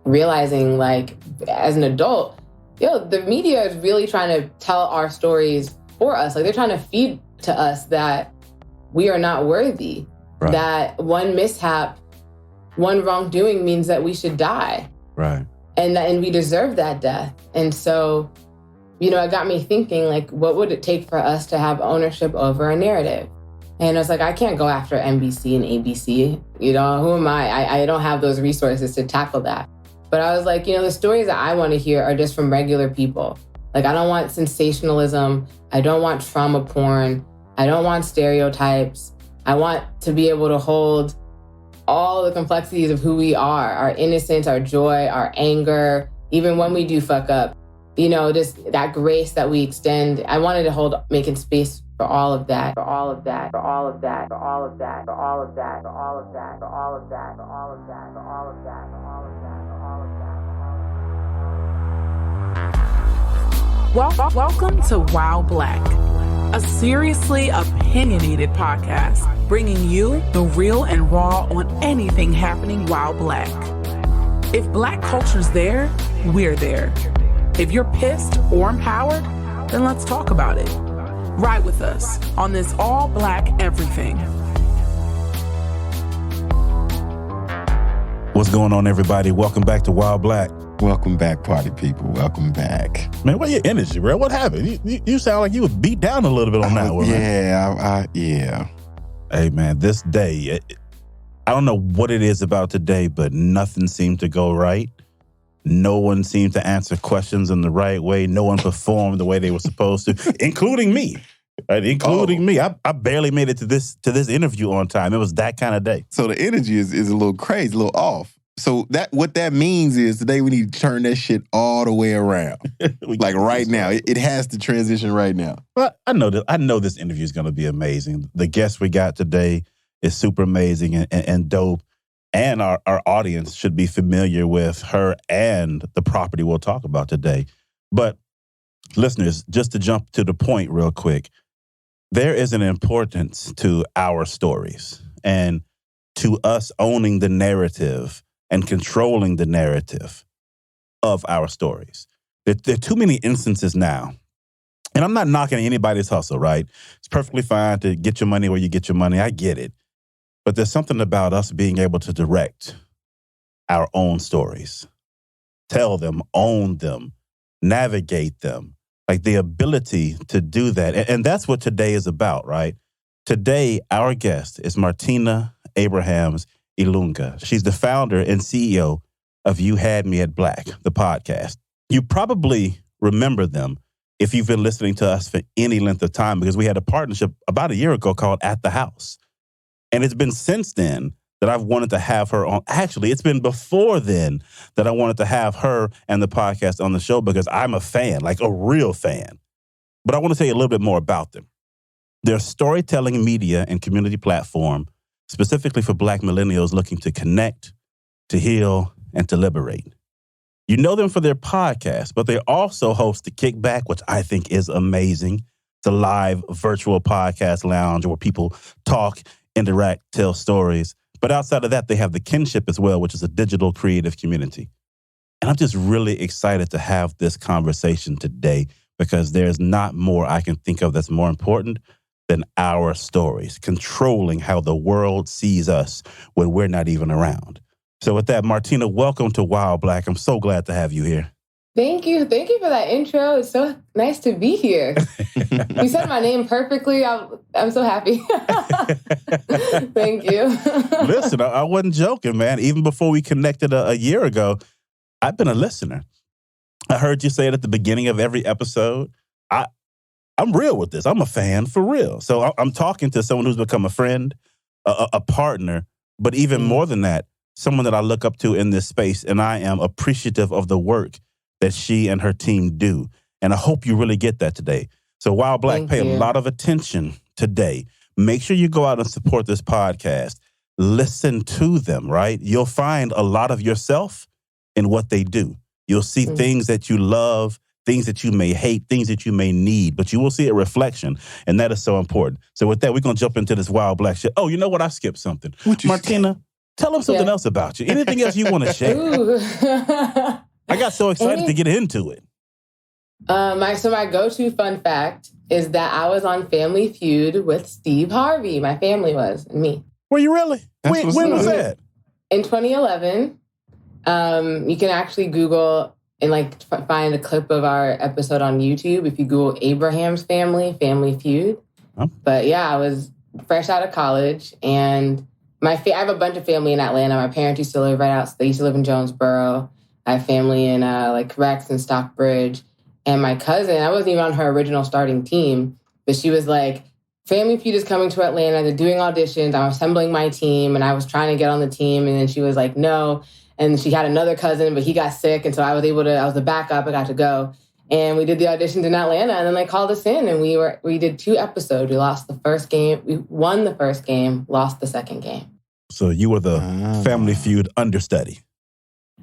realizing, like, as an adult, the media is really trying to tell our stories for us. Like, they're trying to feed to us that we are not worthy, right. that one mishap, one wrongdoing means that we should die. Right. And we deserve that death. And so, it got me thinking, like, what would it take for us to have ownership over a narrative? And I was like, I can't go after NBC and ABC. Who am I? I don't have those resources to tackle that. But I was like, the stories that I want to hear are just from regular people. Like, I don't want sensationalism. I don't want trauma porn. I don't want stereotypes. I want to be able to hold all the complexities of who we are, our innocence, our joy, our anger, even when we do fuck up, just that grace that we extend. I wanted to making space for all of that, for all of that, for all of that, for all of that, for all of that, for all of that, for all of that, for all of that, for all of that, for all of that, for all of that. Welcome to Wow Black, a seriously opinionated podcast bringing you the real and raw on anything happening while Black. If Black culture's there, we're there. If you're pissed or empowered, then let's talk about it. Ride with us on this all Black everything. What's going on, everybody? Welcome back to Wild Black. Welcome back, party people. Welcome back. Man, where's your energy, bro? What happened? You sound like you was beat down a little bit on that one. Yeah. Hey, man, this day, I don't know what it is about today, but nothing seemed to go right. No one seemed to answer questions in the right way. No one performed the way they were supposed to, including me. Right? Me. I barely made it to this interview on time. It was that kind of day. So the energy is a little crazy, a little off. So what that means is today we need to turn that shit all the way around. Like right now. It has to transition right now. Well, I know this interview is going to be amazing. The guest we got today is super amazing and dope. And our audience should be familiar with her and the property we'll talk about today. But listeners, just to jump to the point real quick, there is an importance to our stories and to us owning the narrative and controlling the narrative of our stories. There are too many instances now, and I'm not knocking anybody's hustle, right? It's perfectly fine to get your money where you get your money. I get it. But there's something about us being able to direct our own stories, tell them, own them, navigate them, like the ability to do that. And that's what today is about, right? Today, our guest is Martina Abrahams Ilunga. She's the founder and CEO of You Had Me at Black, the podcast. You probably remember them if you've been listening to us for any length of time, because we had a partnership about a year ago called At the House. And it's been since then that I've wanted to have her on. Actually, it's been before then that I wanted to have her and the podcast on the show because I'm a fan, like a real fan. But I want to tell you a little bit more about them. They're a storytelling media and community platform specifically for Black millennials looking to connect, to heal, and to liberate. You know them for their podcast, but they also host The Kickback, which I think is amazing. It's a live virtual podcast lounge where people talk, interact, tell stories. But outside of that, they have The Kinship as well, which is a digital creative community. And I'm just really excited to have this conversation today because there's not more I can think of that's more important than our stories, controlling how the world sees us when we're not even around. So with that, Martina, welcome to Wild Black. I'm so glad to have you here. Thank you. Thank you for that intro. It's so nice to be here. You said my name perfectly. I'm so happy. Thank you. Listen, I wasn't joking, man. Even before we connected a year ago, I've been a listener. I heard you say it at the beginning of every episode. I'm real with this. I'm a fan for real. So I'm talking to someone who's become a friend, a partner, but even more than that, someone that I look up to in this space, and I am appreciative of the work that she and her team do. And I hope you really get that today. So Wild Black, pay a lot of attention today. Make sure you go out and support this podcast. Listen to them, right? You'll find a lot of yourself in what they do. You'll see things that you love, things that you may hate, things that you may need, but you will see a reflection, and that is so important. So with that, we're going to jump into this Wild Black shit. Oh, you know what? I skipped something. Martina, Tell them something else about you. Anything else you want to share? I got so excited to get into it. My go-to fun fact is that I was on Family Feud with Steve Harvey. My family was, and me. Were you really? When was that? In 2011. You can actually Google and find a clip of our episode on YouTube if you Google Abraham's Family Feud. Oh. But yeah, I was fresh out of college, and I have a bunch of family in Atlanta. My parents used to live they used to live in Jonesboro. I have family in Rex and Stockbridge. And my cousin, I wasn't even on her original starting team, but she was like, Family Feud is coming to Atlanta. They're doing auditions. I'm assembling my team, and I was trying to get on the team. And then she was like, no. And she had another cousin, but he got sick. And so I was the backup. I got to go. And we did the auditions in Atlanta, and then they called us in, and we did 2 episodes. We lost the first game. We won the first game, lost the second game. So you were the Family Feud understudy.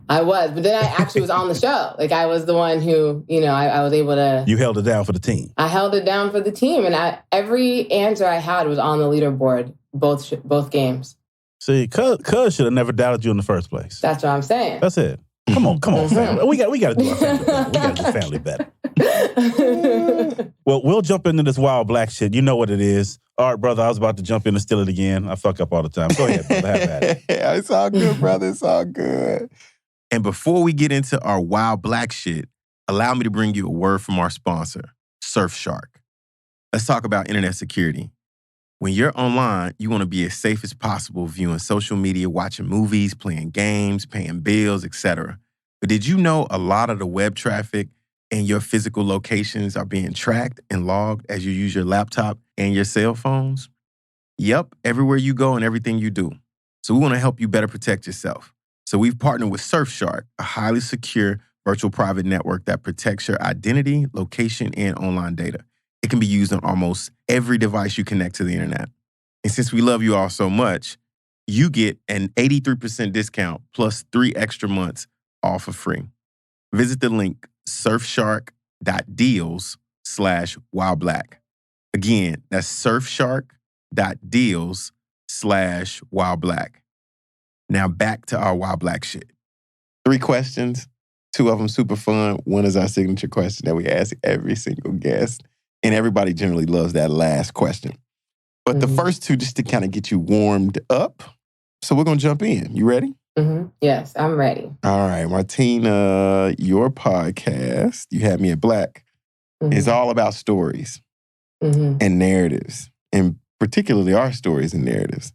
I was, but then I actually was on the show. I was the one who, I was able to... You held it down for the team. I held it down for the team, and every answer I had was on the leaderboard, both games. See, Cuz should have never doubted you in the first place. That's what I'm saying. That's it. Come on, family. We got to do our family better. We got to do family better. Well, we'll jump into this wild black shit. You know what it is. All right, brother, I was about to jump in and steal it again. I fuck up all the time. Go ahead, brother. Have at it. It's all good, brother. It's all good. And before we get into our wild black shit, allow me to bring you a word from our sponsor, Surfshark. Let's talk about internet security. When you're online, you want to be as safe as possible viewing social media, watching movies, playing games, paying bills, etc. But did you know a lot of the web traffic and your physical locations are being tracked and logged as you use your laptop and your cell phones? Yep, everywhere you go and everything you do. So we want to help you better protect yourself. So we've partnered with Surfshark, a highly secure virtual private network that protects your identity, location, and online data. It can be used on almost every device you connect to the internet. And since we love you all so much, you get an 83% discount plus 3 extra months all for free. Visit the link surfshark.deals/wildblack. Again, that's surfshark.deals/wildblack. Now back to our wild black shit. 3 questions, 2 of them super fun. One is our signature question that we ask every single guest. And everybody generally loves that last question. But the first 2 just to kind of get you warmed up. So we're going to jump in. You ready? Mm-hmm. Yes, I'm ready. All right, Martina, your podcast, You Had Me at Black, is all about stories and narratives, and particularly our stories and narratives.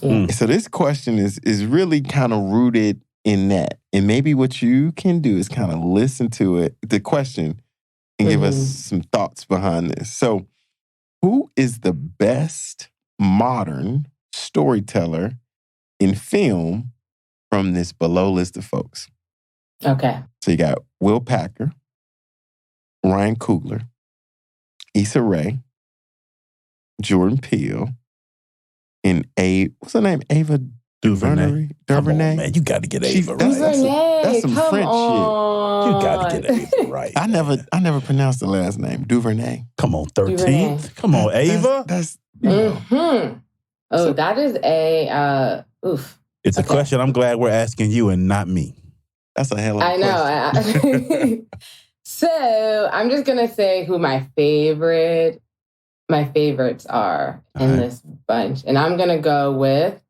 So this question is really kind of rooted in that. And maybe what you can do is kind of listen to it, the question, and give us some thoughts behind this. So, who is the best modern storyteller in film from this below list of folks? Okay. So you got Will Packer, Ryan Coogler, Issa Rae, Jordan Peele, and what's her name? Ava DuVernay. Come on, man, you got to get Ava right. That's some French shit. You got to get Ava right. I never pronounced the last name. DuVernay. Come on, 13th. Come on, Ava. That's Oh, that is a oof. It's a question I'm glad we're asking you and not me. That's a hell of a question. I know. So I'm just gonna say who my favorites are in this bunch, and I'm gonna go with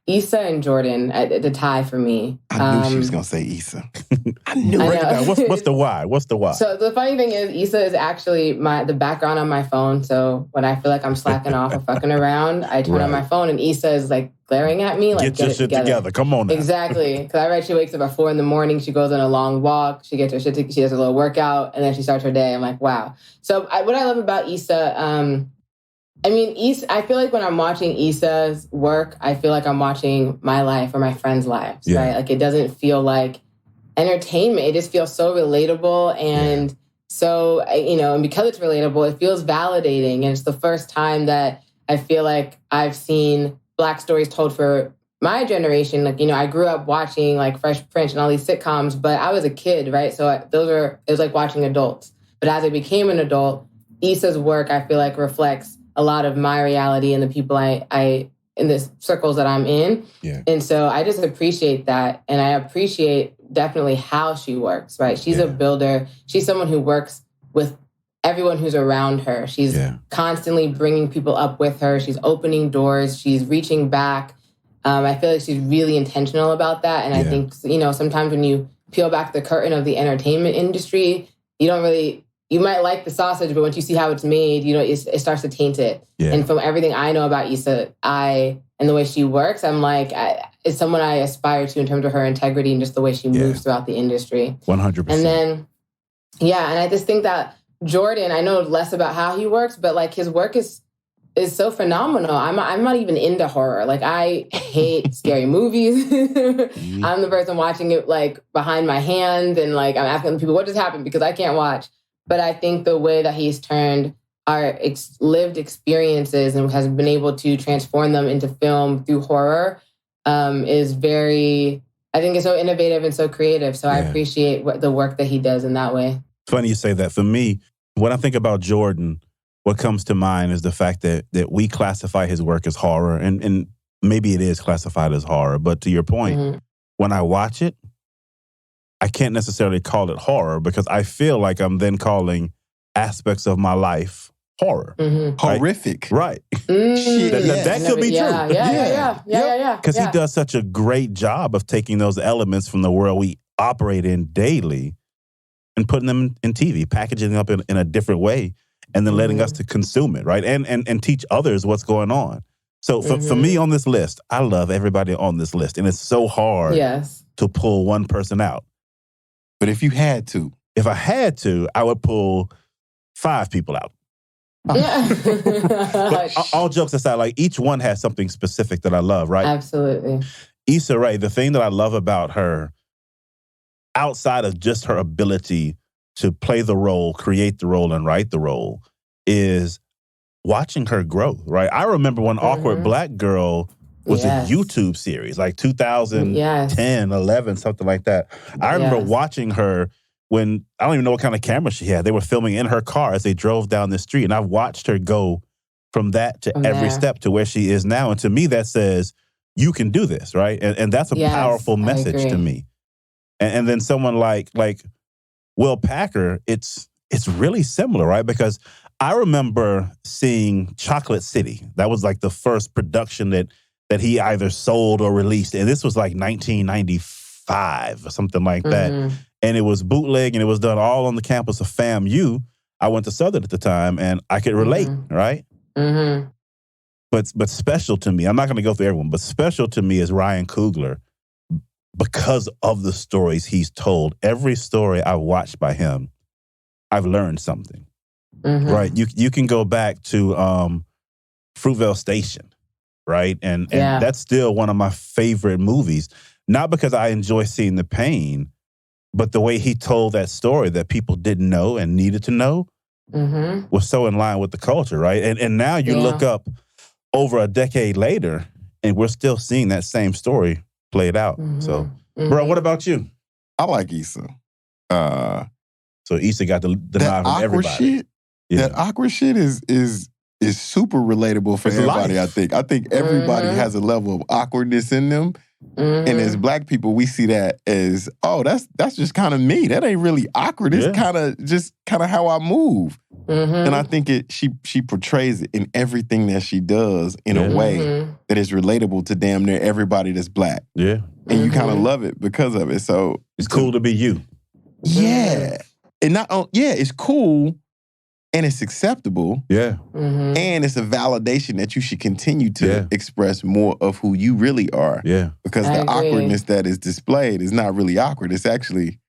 Issa and Jordan at the tie for me. I knew she was going to say Issa. I knew it. What's the why? What's the why? So the funny thing is, Issa is actually the background on my phone. So when I feel like I'm slacking off or fucking around, I turn on my phone and Issa is like glaring at me. Like, get your shit together. Come on now. Exactly. Because she wakes up at 4 a.m. She goes on a long walk. She gets her shit she does a little workout. And then she starts her day. I'm like, wow. So what I love about Issa... I feel like when I'm watching Issa's work, I feel like I'm watching my life or my friends' lives, right? Like, it doesn't feel like entertainment. It just feels so relatable. And so, and because it's relatable, it feels validating. And it's the first time that I feel like I've seen Black stories told for my generation. Like, I grew up watching like Fresh Prince and all these sitcoms, but I was a kid, right? So it was like watching adults. But as I became an adult, Issa's work, I feel like reflects a lot of my reality and the people I in the circles that I'm in. Yeah. And so I just appreciate that. And I appreciate definitely how she works, right? She's a builder. She's someone who works with everyone who's around her. She's constantly bringing people up with her. She's opening doors. She's reaching back. I feel like she's really intentional about that. And I think, sometimes when you peel back the curtain of the entertainment industry, you might like the sausage, but once you see how it's made, it starts to taint it. Yeah. And from everything I know about Issa, and the way she works, I'm like, it's someone I aspire to in terms of her integrity and just the way she moves throughout the industry. 100%. And then, and I just think that Jordan, I know less about how he works, but like his work is so phenomenal. I'm not even into horror. Like I hate scary movies. I'm the person watching it like behind my hand and like I'm asking people what just happened because I can't watch. But I think the way that he's turned our lived experiences and has been able to transform them into film through horror is very, I think it's so innovative and so creative. So I appreciate the work that he does in that way. Funny you say that. For me, when I think about Jordan, what comes to mind is the fact that we classify his work as horror, and maybe it is classified as horror. But to your point, when I watch it, I can't necessarily call it horror because I feel like I'm then calling aspects of my life horror. Right? Horrific. Right. That could be true. Yeah. Because he does such a great job of taking those elements from the world we operate in daily and putting them in TV, packaging them up in a different way, and then letting us to consume it, right? And teach others what's going on. So for me on this list, I love everybody on this list. And it's so hard to pull one person out. But if you had to? If I had to, I would pull 5 people out. But all jokes aside, like each one has something specific that I love, right? Absolutely. Issa Rae, the thing that I love about her, outside of just her ability to play the role, create the role, and write the role, is watching her grow, right? I remember when Awkward Black Girl was a YouTube series, like 2010, 11, something like that. I remember watching her when, I don't even know what kind of camera she had. They were filming in her car as they drove down the street. And I watched her go from that to every step to where she is now. And to me, that says, you can do this, right? And that's a powerful message to me. And then someone like Will Packer, it's really similar, right? Because I remember seeing Chocolate City. That was like the first production that he either sold or released. And this was like 1995 or something like that. And it was bootleg and it was done all on the campus of FAMU. I went to Southern at the time and I could relate, right? But special to me, I'm not going to go through everyone, but special to me is Ryan Coogler because of the stories he's told. Every story I've watched by him, I've learned something, right? You can go back to Fruitvale Station, right? And that's still one of my favorite movies. Not because I enjoy seeing the pain, but the way he told that story that people didn't know and needed to know was so in line with the culture, right? And now you look up over a decade later, and we're still seeing that same story played out. So, bro, what about you? I like Issa. So Issa got the nod from everybody. That awkward shit is super relatable for everybody, life. I think everybody has a level of awkwardness in them. And as Black people, we see that as, oh, that's just kind of me. That ain't really awkward. It's kind of how I move. And I think she portrays it in everything that she does in a way that is relatable to damn near everybody that's Black. Yeah. And you kind of love it because of it. So it's cool to be you. Yeah. And it's cool. And it's acceptable. Yeah. And it's a validation that you should continue to express more of who you really are. Yeah. Because the awkwardness that is displayed is not really awkward. It's actually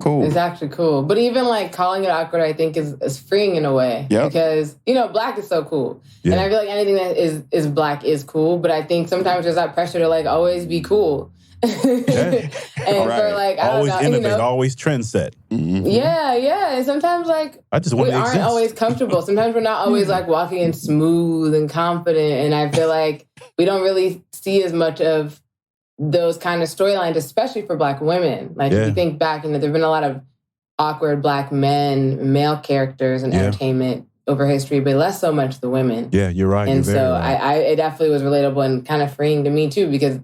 cool. It's actually cool. But even like calling it awkward, I think is freeing in a way. Yep. Because, Black is so cool. Yeah. And I feel like anything that is Black is cool. But I think sometimes there's that pressure to like always be cool. And for like, I always don't know, innovate, always trend set. Yeah. And sometimes like I just we aren't always comfortable. Sometimes we're not always like walking in smooth and confident. And I feel like we don't really see as much of those kind of storylines, especially for Black women. Like if you think back, there've been a lot of awkward Black men, male characters in entertainment over history, but less so much the women. Yeah, you're right. And you're so right. it definitely was relatable and kind of freeing to me too, because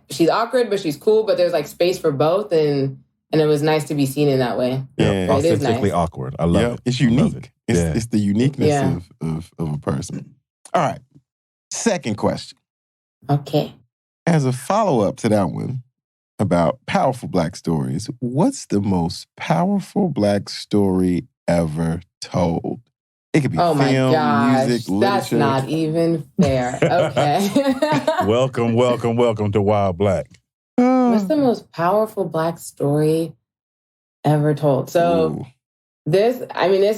she's awkward, but she's cool, but there's like space for both. And it was nice to be seen in that way. Yeah, It is authentically nice. awkward. I love it. It's I love unique. it. It's the uniqueness of a person. All right. Second question. Okay. As a follow-up to that one about powerful Black stories, what's the most powerful Black story ever told? It could be Oh my film, gosh, music, literature. that's not even fair. Okay. Welcome to Wild Black. What's the most powerful Black story ever told? So this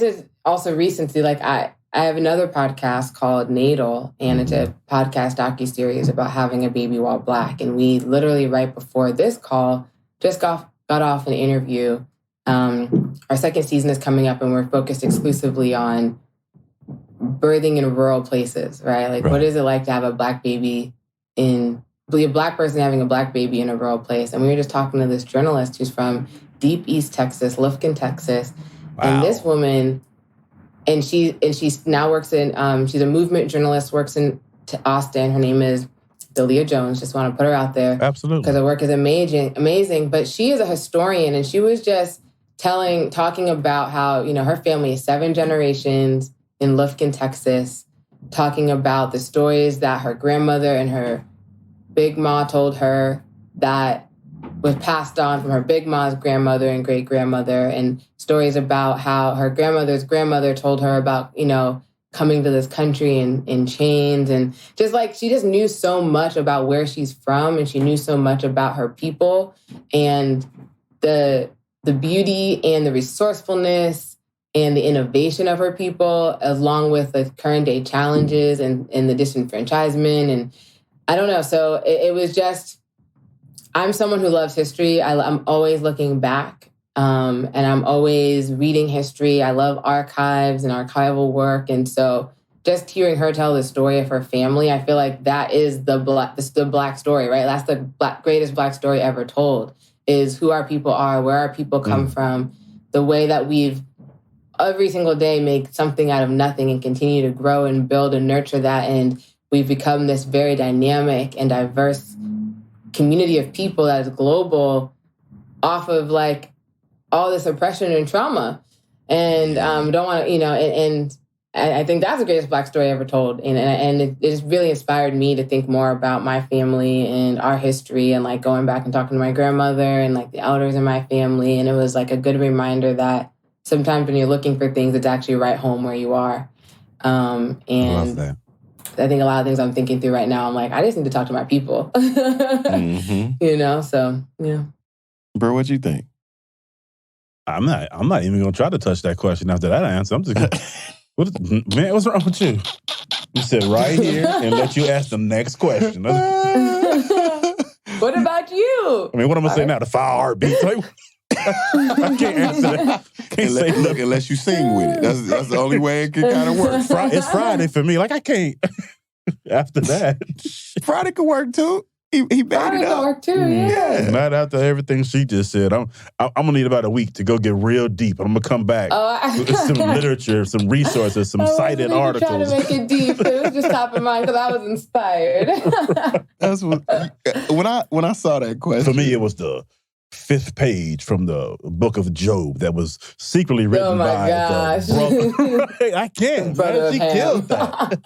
is also recency. Like I have another podcast called Natal, and it's a podcast docuseries about having a baby while Black. And we literally right before this call just got off an interview. Our second season is coming up, and we're focused exclusively on birthing in rural places, right? Like, what is it like to have a Black baby be a Black person having a Black baby in a rural place? And we were just talking to this journalist who's from deep East Texas, Lufkin, Texas. Wow. And this woman, and she now works in, she's a movement journalist, works in Austin. Her name is Delia Jones. Just want to put her out there. Absolutely. Because her work is amazing. But she is a historian, and she was just talking about how, her family is 7 generations in Lufkin, Texas, talking about the stories that her grandmother and her Big Ma told her that was passed on from her Big Ma's grandmother and great-grandmother, and stories about how her grandmother's grandmother told her about, coming to this country in chains. And just like, she just knew so much about where she's from, and she knew so much about her people and the beauty and the resourcefulness and the innovation of her people, along with the current day challenges and the disenfranchisement. And I don't know. So it was just, I'm someone who loves history. I'm always looking back, and I'm always reading history. I love archives and archival work. And so just hearing her tell the story of her family, I feel like that is the Black story, right? That's the greatest Black story ever told, is who our people are, where our people come from, the way that we've every single day make something out of nothing and continue to grow and build and nurture that. And we've become this very dynamic and diverse community of people that is global off of like all this oppression and trauma. And don't want to, and I think that's the greatest Black story ever told. And it just really inspired me to think more about my family and our history, and like going back and talking to my grandmother and like the elders in my family. And it was like a good reminder that sometimes when you're looking for things, it's actually right home where you are. And love that. I think a lot of things I'm thinking through right now, I'm like, I just need to talk to my people. So, yeah. Bro, what you think? I'm not even going to try to touch that question after that answer. I'm just going man, what's wrong with you? You sit right here and let you ask the next question. What about you? I mean, what am I saying now? The 5 heartbeats? Like, I can't answer that. Can't say nothing unless you sing with it. That's the only way it can kind of work. It's Friday for me. Like, I can't. After that, Friday could work too. He made Friday it up. Could work too. Yeah. Not after everything she just said. I'm gonna need about a week to go get real deep. I'm gonna come back with some literature, some resources, some cited articles. I was trying to make it deep. It was just top of mind because I was inspired. That's what when I saw that question. For me, it was the 5th page from the book of Job that was secretly written by the brother. I can't. Man, she killed that.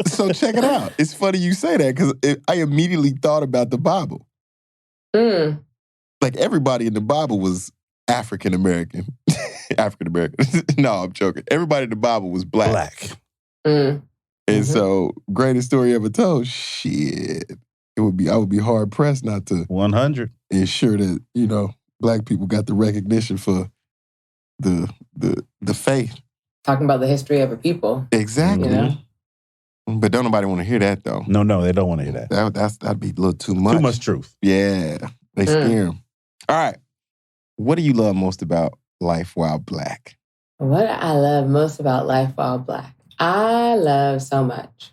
So check it out. It's funny you say that because I immediately thought about the Bible. Like everybody in the Bible was African American. African American. No, I'm joking. Everybody in the Bible was Black. And so, greatest story ever told. Shit. I would be hard pressed not to 100 ensure that Black people got the recognition for the faith. Talking about the history of a people. Exactly. But don't nobody want to hear that though. No, they don't want to hear that. That'd be a little too much. Too much truth. Yeah, they scare them. All right, what do you love most about life while Black? What I love most about life while Black, I love so much.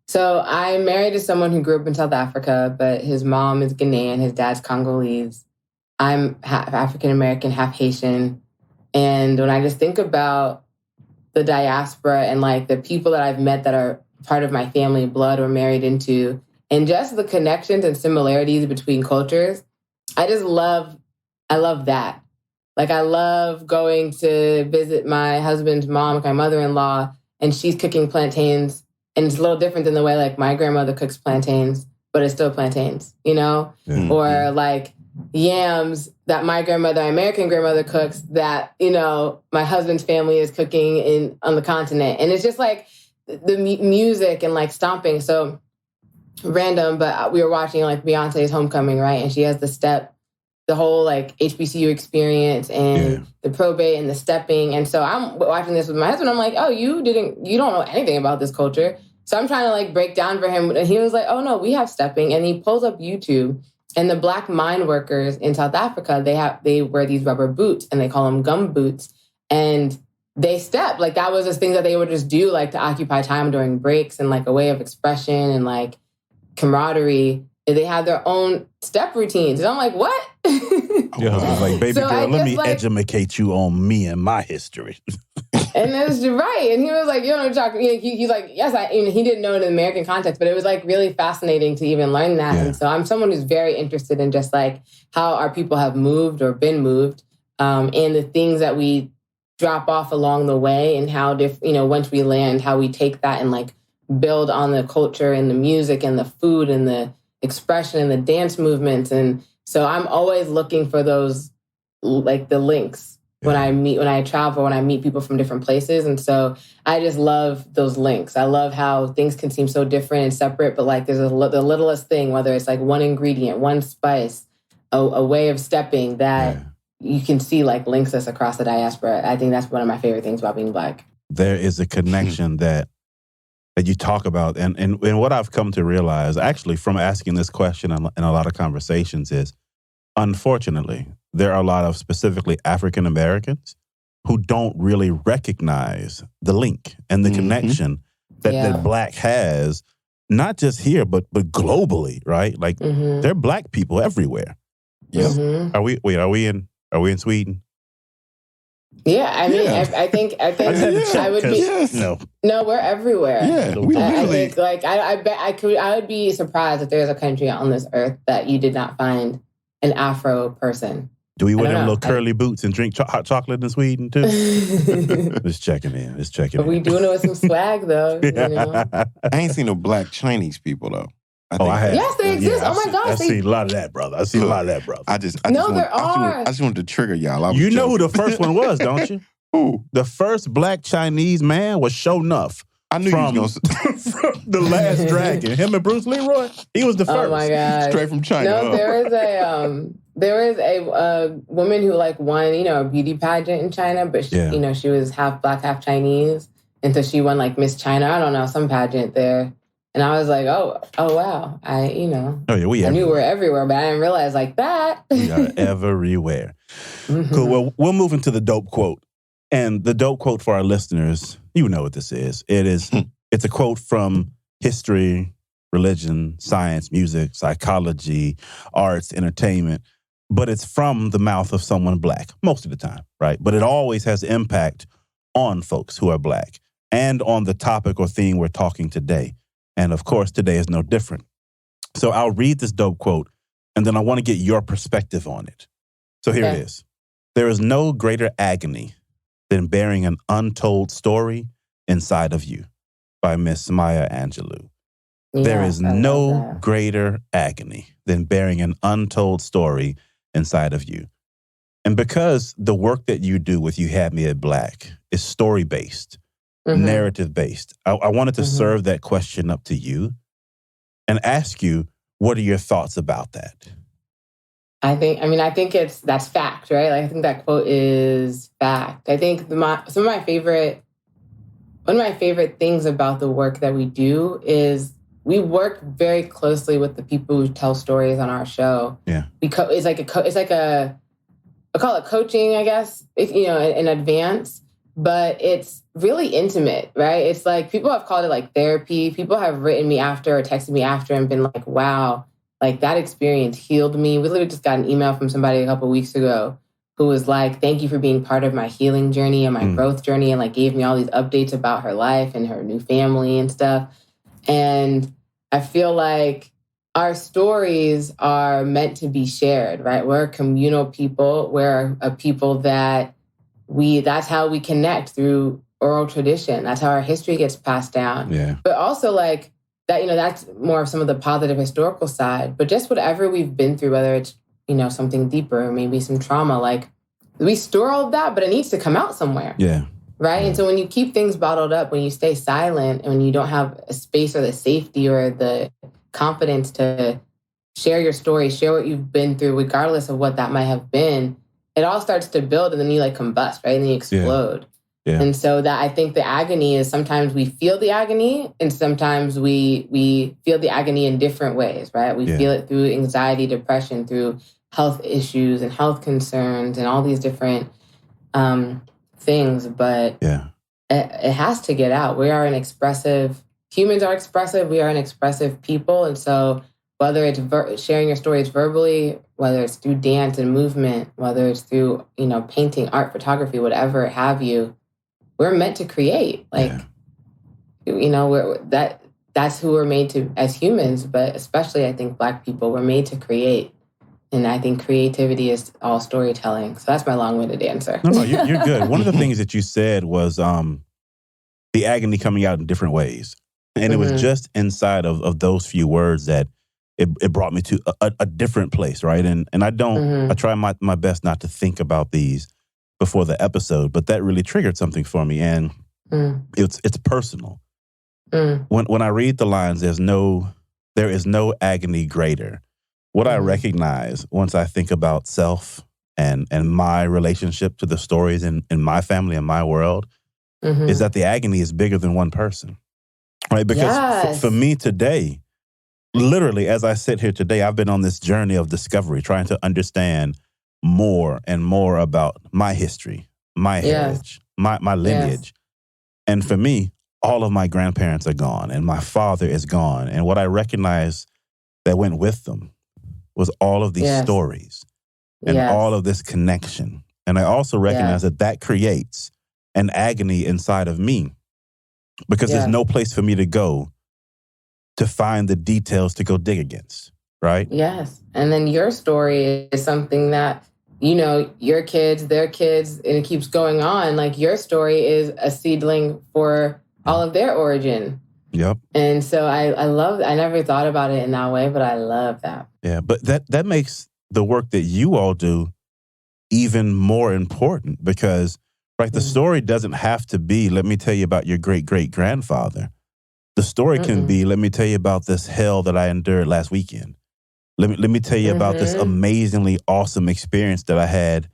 So I'm married to someone who grew up in South Africa, but his mom is Ghanaian, his dad's Congolese. I'm half African-American, half Haitian. And when I just think about the diaspora and like the people that I've met that are part of my family blood or married into, and just the connections and similarities between cultures. I love that. Like, I love going to visit my husband's mom, my mother-in-law, and she's cooking plantains. And it's a little different than the way like my grandmother cooks plantains, but it's still plantains, you know? Mm-hmm. Or like yams that my American grandmother cooks that, you know, my husband's family is cooking on the continent. And it's just like the music and like stomping. So random, but we were watching like Beyonce's Homecoming, right? And she has the whole like HBCU experience and the probate and the stepping. And so I'm watching this with my husband. I'm like, oh, you don't know anything about this culture. So I'm trying to like break down for him. And he was like, oh no, we have stepping. And he pulls up YouTube, and the Black mine workers in South Africa, they wear these rubber boots and they call them gum boots. And they step. Like that was this thing that they would just do like to occupy time during breaks and like a way of expression and like camaraderie. They have their own step routines. And I'm like, what? Your husband's like, baby so girl, let me educate you on me and my history. And that's right. And he was like, you don't know what you're talking. He's like, yes, he didn't know it in the American context, but it was like really fascinating to even learn that. Yeah. And so I'm someone who's very interested in just like how our people have moved or been moved, and the things that we drop off along the way, and how once we land, how we take that and like build on the culture and the music and the food and the expression and the dance movements. And so I'm always looking for those, like the links when I travel, when I meet people from different places. And so I just love those links. I love how things can seem so different and separate, but like there's the littlest thing, whether it's like one ingredient, one spice, a way of stepping that you can see like links us across the diaspora. I think that's one of my favorite things about being Black. There is a connection that you talk about. And what I've come to realize, actually, from asking this question in a lot of conversations is, unfortunately, there are a lot of specifically African Americans who don't really recognize the link and the connection that Black has, not just here, but globally, right? Like, there are Black people everywhere. Yes. Are we in Sweden? Yeah, I mean, I think I would be. Yes. No, we're everywhere. Yeah, I think like I bet I would be surprised if there's a country on this earth that you did not find an Afro person. Do we wear them little curly boots and drink hot chocolate in Sweden too? Just checking in. But we doing it with some swag though. You know? I ain't seen no Black Chinese people though. I have. Yes, they exist. Oh my gosh. I've seen a lot of that, brother. I just wanted to trigger y'all. You know who the first one was, don't you? Who? The first Black Chinese man was Show Nuff. I knew from you was going to from The Last Dragon. Him and Bruce Leroy. He was the first. Oh my God. Straight from China. No, there is a woman who like won, a beauty pageant in China, but she, she was half Black, half Chinese. And so she won like Miss China. I don't know, some pageant there. And I was like, oh wow. I knew we're everywhere, but I didn't realize like that. We are everywhere. Cool. Well, we'll move into the dope quote. And the dope quote for our listeners, you know what this is. It's a quote from history, religion, science, music, psychology, arts, entertainment. But it's from the mouth of someone Black most of the time, right? But it always has impact on folks who are Black and on the topic or theme we're talking today. And of course, today is no different. So I'll read this dope quote, and then I want to get your perspective on it. So here it is. There is no greater agony than bearing an untold story inside of you, by Miss Maya Angelou. There is no greater agony than bearing an untold story inside of you. And because the work that you do with You Had Me at Black is story-based, narrative-based, I wanted to serve that question up to you and ask you, what are your thoughts about that? I think that's fact, right? Like, I think that quote is fact. I think one of my favorite things about the work that we do is we work very closely with the people who tell stories on our show. Yeah, because I call it coaching, I guess, in advance, but it's really intimate, right? It's like people have called it like therapy. People have written me after or texted me after and been like, wow, like that experience healed me. We literally just got an email from somebody a couple of weeks ago who was like, thank you for being part of my healing journey and my growth journey, and like gave me all these updates about her life and her new family and stuff. And I feel like our stories are meant to be shared, right? We're a communal people. We're a people that that's how we connect, through oral tradition. That's how our history gets passed down. Yeah. But also like that, that's more of some of the positive historical side, but just whatever we've been through, whether it's, something deeper, or maybe some trauma, like we store all of that, but it needs to come out somewhere. Yeah. Right. Yeah. And so when you keep things bottled up, when you stay silent, and when you don't have a space or the safety or the confidence to share your story, share what you've been through, regardless of what that might have been, it all starts to build, and then you like combust, right? And then you explode. Yeah. And so that, I think the agony is, sometimes we feel the agony, and sometimes we feel the agony in different ways, right? We feel it through anxiety, depression, through health issues and health concerns and all these different things. But it has to get out. Humans are expressive. We are an expressive people. And so whether it's sharing your stories verbally, whether it's through dance and movement, whether it's through, painting, art, photography, whatever have you, we're meant to create. Like, that's who we're made to as humans, but especially I think Black people, we're made to create. And I think creativity is all storytelling. So that's my long-winded answer. No, you're good. One of the things that you said was the agony coming out in different ways. And it was just inside of those few words that it brought me to a different place, right? And I try my best not to think about these before the episode, but that really triggered something for me. And it's personal. When I read the lines, there is no agony greater. What I recognize once I think about self and my relationship to the stories in my family and my world is that the agony is bigger than one person, right? Because for me today, literally, as I sit here today, I've been on this journey of discovery, trying to understand more and more about my history, my heritage, my lineage. And for me, all of my grandparents are gone and my father is gone. And what I recognize that went with them was all of these stories and all of this connection. And I also recognize that creates an agony inside of me because there's no place for me to go to find the details to go dig against, right? Yes. And then your story is something that, your kids, their kids, and it keeps going on. Like your story is a seedling for all of their origin. Yep. And so I never thought about it in that way, but I love that. Yeah, but that makes the work that you all do even more important because, right, the story doesn't have to be, let me tell you about your great-great-grandfather. The story can be, let me tell you about this hell that I endured last weekend. Let me tell you about this amazingly awesome experience that I had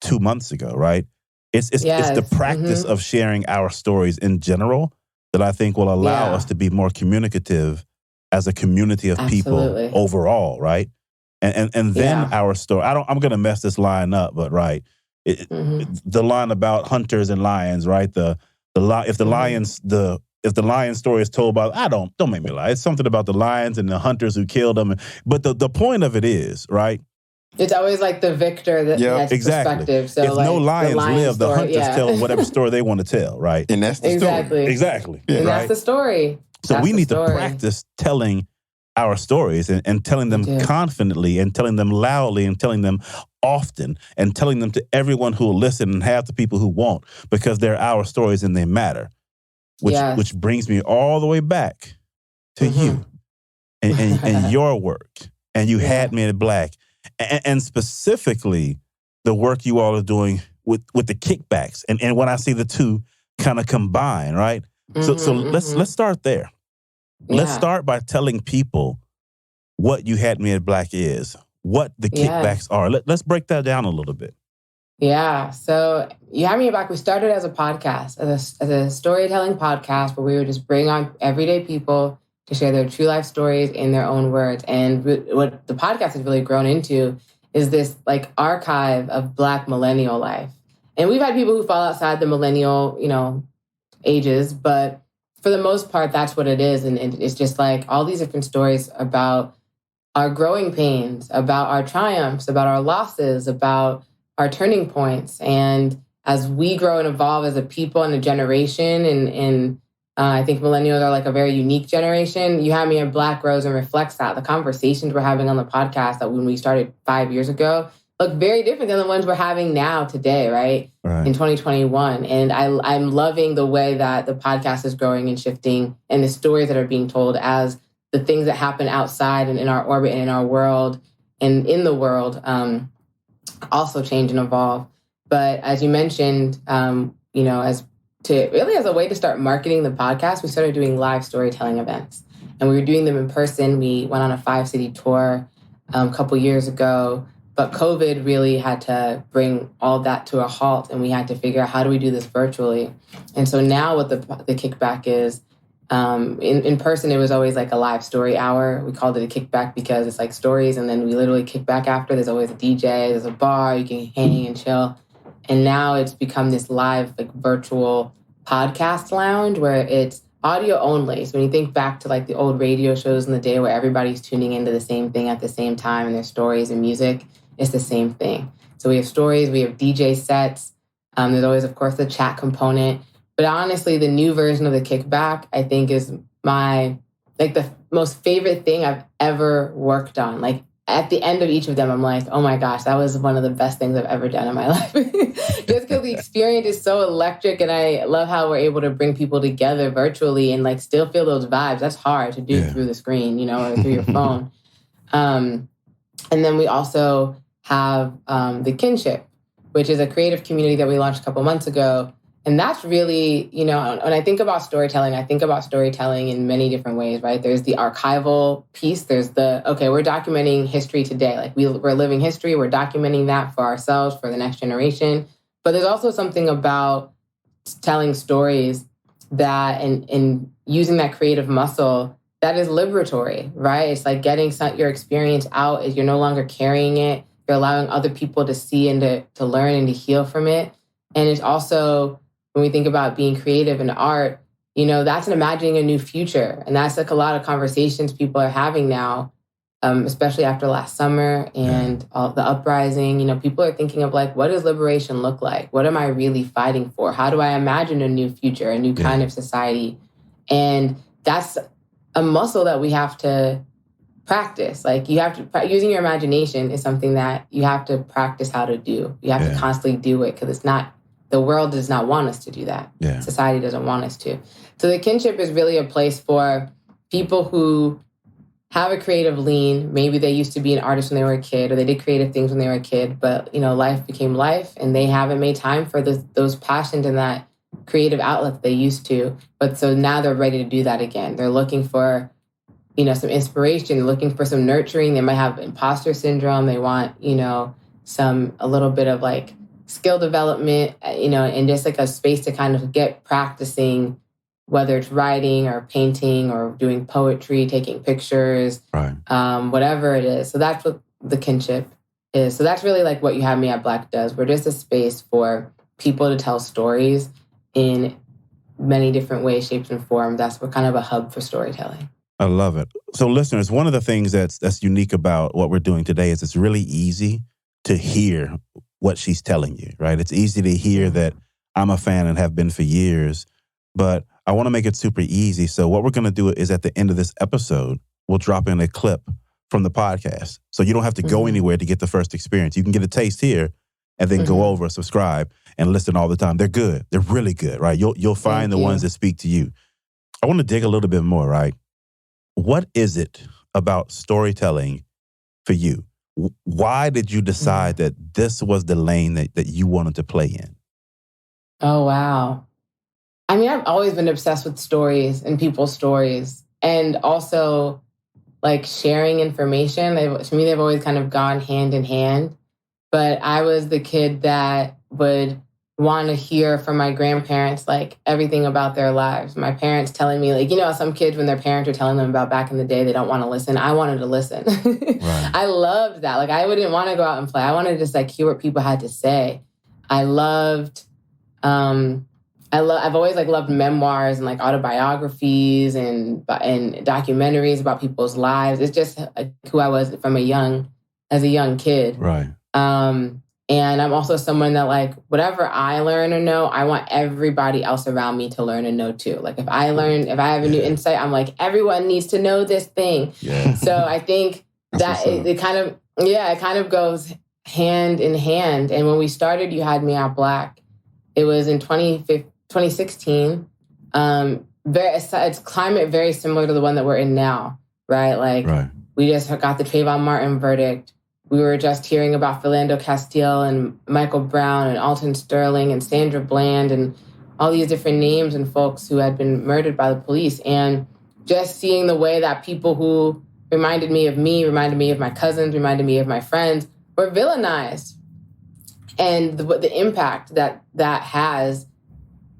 2 months ago, right? It's the practice of sharing our stories in general that I think will allow us to be more communicative as a community of people overall, right? And then our story. I'm going to mess this line up, but right, the line about hunters and lions, right? If the lion story is told by, don't make me lie. It's something about the lions and the hunters who killed them. But the point of it is, right? It's always like the victor that has perspective. So if no lions live, the hunters tell whatever story they want to tell, right? And that's the story. Exactly. And that's the story. So we need to practice telling our stories and telling them confidently and telling them loudly and telling them often and telling them to everyone who will listen and half the people who won't because they're our stories and they matter. Which brings me all the way back to you and your work. And you had me at Black. And specifically, the work you all are doing with the kickbacks. And when I see the two kind of combine, right? So let's start there. Let's start by telling people what You Had Me at Black is, what the kickbacks are. Let's break that down a little bit. Yeah. So You Had Me at Black, we started as a podcast, as a storytelling podcast where we would just bring on everyday people to share their true life stories in their own words. And what the podcast has really grown into is this like archive of Black millennial life. And we've had people who fall outside the millennial, ages, but for the most part, that's what it is. And it's just like all these different stories about our growing pains, about our triumphs, about our losses, about are turning points. And as we grow and evolve as a people and a generation, and I think millennials are like a very unique generation. You Have Me at Black grows and reflects that. The conversations we're having on the podcast that when we started 5 years ago look very different than the ones we're having now today, right? In 2021. And I'm loving the way that the podcast is growing and shifting and the stories that are being told as the things that happen outside and in our orbit and in our world and in the world also change and evolve. But as you mentioned, as a way to start marketing the podcast, we started doing live storytelling events. And we were doing them in person. We went on a 5-city tour a couple years ago. But COVID really had to bring all that to a halt, and we had to figure out how do we do this virtually. And so now what the kickback is, in person, it was always like a live story hour. We called it a kickback because it's like stories, and then we literally kick back after. There's always a DJ, there's a bar, you can hang and chill. And now it's become this live, like virtual podcast lounge where it's audio only. So when you think back to like the old radio shows in the day where everybody's tuning into the same thing at the same time and there's stories and music, it's the same thing. So we have stories, we have DJ sets. There's always, of course, the chat component. But honestly, the new version of the kickback, I think, is the most favorite thing I've ever worked on. Like at the end of each of them, I'm like, oh my gosh, that was one of the best things I've ever done in my life. Just because the experience is so electric, and I love how we're able to bring people together virtually and like still feel those vibes. That's hard to do through the screen, or through your phone. And then we also have the Kinship, which is a creative community that we launched a couple months ago. And that's really, when I think about storytelling in many different ways, right? There's the archival piece. There's we're documenting history today. Like we're living history. We're documenting that for ourselves, for the next generation. But there's also something about telling stories that and using that creative muscle that is liberatory, right? It's like getting your experience out. You're no longer carrying it. You're allowing other people to see and to learn and to heal from it. And it's also, when we think about being creative in art, that's an imagining a new future. And that's like a lot of conversations people are having now, especially after last summer and all the uprising. People are thinking of like, what does liberation look like? What am I really fighting for? How do I imagine a new future, a new kind of society? And that's a muscle that we have to practice. Like you have to, using your imagination is something that you have to practice how to do. You have to constantly do it because the world does not want us to do that. Yeah. Society doesn't want us to. So the Kinship is really a place for people who have a creative lean. Maybe they used to be an artist when they were a kid, or they did creative things when they were a kid, but life became life and they haven't made time for those passions and that creative outlet that they used to. But so now they're ready to do that again. They're looking for some inspiration, looking for some nurturing. They might have imposter syndrome. They want, a little bit of like skill development, and just like a space to kind of get practicing, whether it's writing or painting or doing poetry, taking pictures, whatever it is. So that's what the Kinship is. So that's really like what You Have Me at Black does. We're just a space for people to tell stories in many different ways, shapes, and forms. We're kind of a hub for storytelling. I love it. So listeners, one of the things that's unique about what we're doing today is it's really easy to hear what she's telling you, right? It's easy to hear that I'm a fan and have been for years, but I want to make it super easy. So what we're going to do is at the end of this episode, we'll drop in a clip from the podcast. So you don't have to go anywhere to get the first experience. You can get a taste here and then go over, subscribe, and listen all the time. They're good. They're really good, right? You'll find the ones that speak to you. I want to dig a little bit more, right? What is it about storytelling for you? Why did you decide that this was the lane that you wanted to play in? Oh, wow. I mean, I've always been obsessed with stories and people's stories, and also like sharing information. To me, they've always kind of gone hand in hand. But I was the kid that would want to hear from my grandparents, like everything about their lives. My parents telling me, like, some kids when their parents are telling them about back in the day, they don't want to listen. I wanted to listen. Right. I loved that. Like, I wouldn't want to go out and play. I wanted to just like hear what people had to say. I've always like loved memoirs and like autobiographies and documentaries about people's lives. It's just like who I was as a young kid. Right. And I'm also someone that, like, whatever I learn or know, I want everybody else around me to learn and know too. Like, if I have a new insight, I'm like, everyone needs to know this thing. Yeah. So I think that it kind of goes hand in hand. And when we started You Had Me at Black, it was in 2016. It's climate very similar to the one that we're in now, right? Like, we just got the Trayvon Martin verdict. We were just hearing about Philando Castile and Michael Brown and Alton Sterling and Sandra Bland and all these different names and folks who had been murdered by the police. And just seeing the way that people who reminded me of my cousins, reminded me of my friends, were villainized. And the impact that has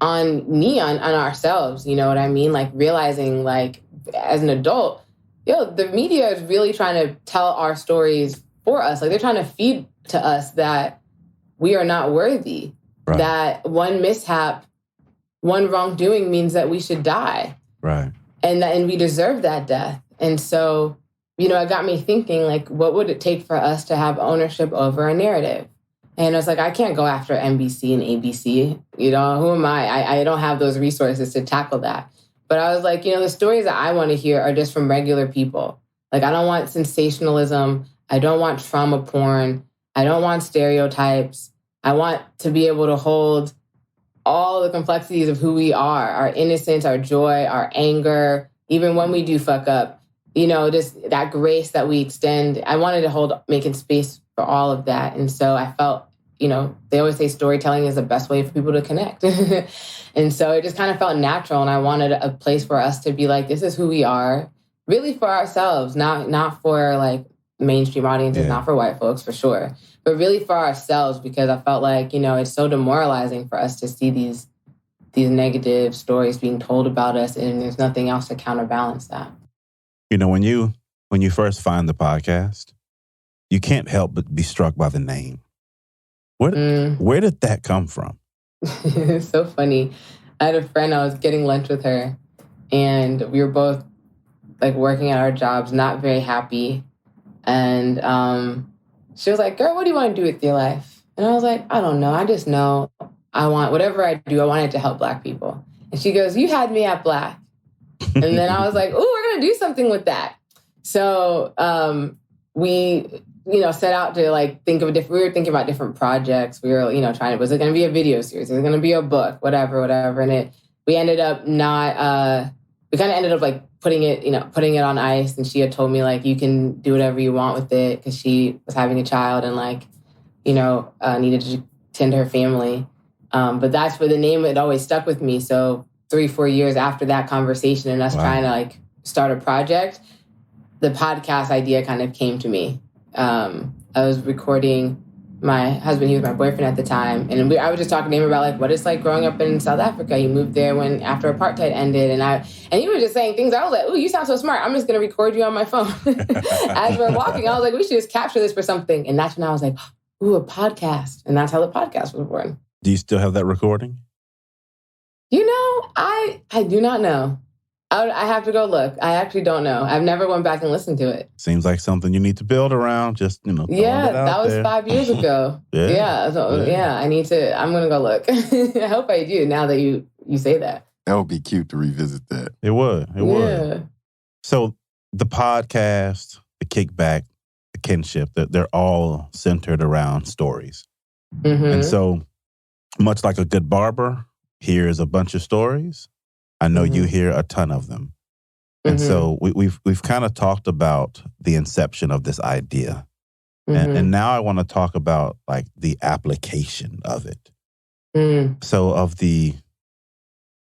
on me, on ourselves, you know what I mean? Like, realizing, like, as an adult, the media is really trying to tell our stories for us. Like, they're trying to feed to us that we are not worthy, that one mishap, one wrongdoing means that we should die. Right. And we deserve that death. And so, it got me thinking, like, what would it take for us to have ownership over a narrative? And I was like, I can't go after NBC and ABC. Who am I? I don't have those resources to tackle that. But I was like, the stories that I want to hear are just from regular people. Like, I don't want sensationalism. I don't want trauma porn. I don't want stereotypes. I want to be able to hold all the complexities of who we are, our innocence, our joy, our anger, even when we do fuck up, just that grace that we extend. I wanted to making space for all of that. And so I felt, they always say storytelling is the best way for people to connect. And so it just kind of felt natural. And I wanted a place for us to be like, this is who we are, really for ourselves, not for, like, mainstream audiences, not for white folks, for sure, but really for ourselves, because I felt like, it's so demoralizing for us to see these negative stories being told about us, and there's nothing else to counterbalance that. When you first find the podcast, you can't help but be struck by the name. Where did that come from? It's so funny. I had a friend, I was getting lunch with her, and we were both, like, working at our jobs, not very happy. And she was like, girl, what do you want to do with your life? And I was like, I don't know. I just know whatever I do, I want it to help Black people. And she goes, You Had Me at Black. And then I was like, ooh, we're going to do something with that. So we, set out to, like, we were thinking about different projects. We were, was it going to be a video series? Was it going to be a book? Whatever. And we ended up like, putting it on ice. And she had told me, like, you can do whatever you want with it, because she was having a child and, like, needed to tend to her family. But that's where the name had always stuck with me. So 3-4 years after that conversation and us trying to, like, start a project, the podcast idea kind of came to me. I was recording my husband, he was my boyfriend at the time. And I was just talking to him about, like, what it's like growing up in South Africa. He moved there after apartheid ended. And he was just saying things. I was like, ooh, you sound so smart. I'm just going to record you on my phone. As we're walking, I was like, we should just capture this for something. And that's when I was like, ooh, a podcast. And that's how the podcast was born. Do you still have that recording? I do not know. I have to go look. I actually don't know. I've never went back and listened to it. Seems like something you need to build around. Just, Yeah, that was 5 years ago. Yeah. So, I'm going to go look. I hope I do now that you say that. That would be cute to revisit that. It would. So the podcast, the kickback, the kinship, they're all centered around stories. Mm-hmm. And so much like a good barber hears a bunch of stories, I know you hear a ton of them. And so we've kind of talked about the inception of this idea. And now I want to talk about, like, the application of it. So of the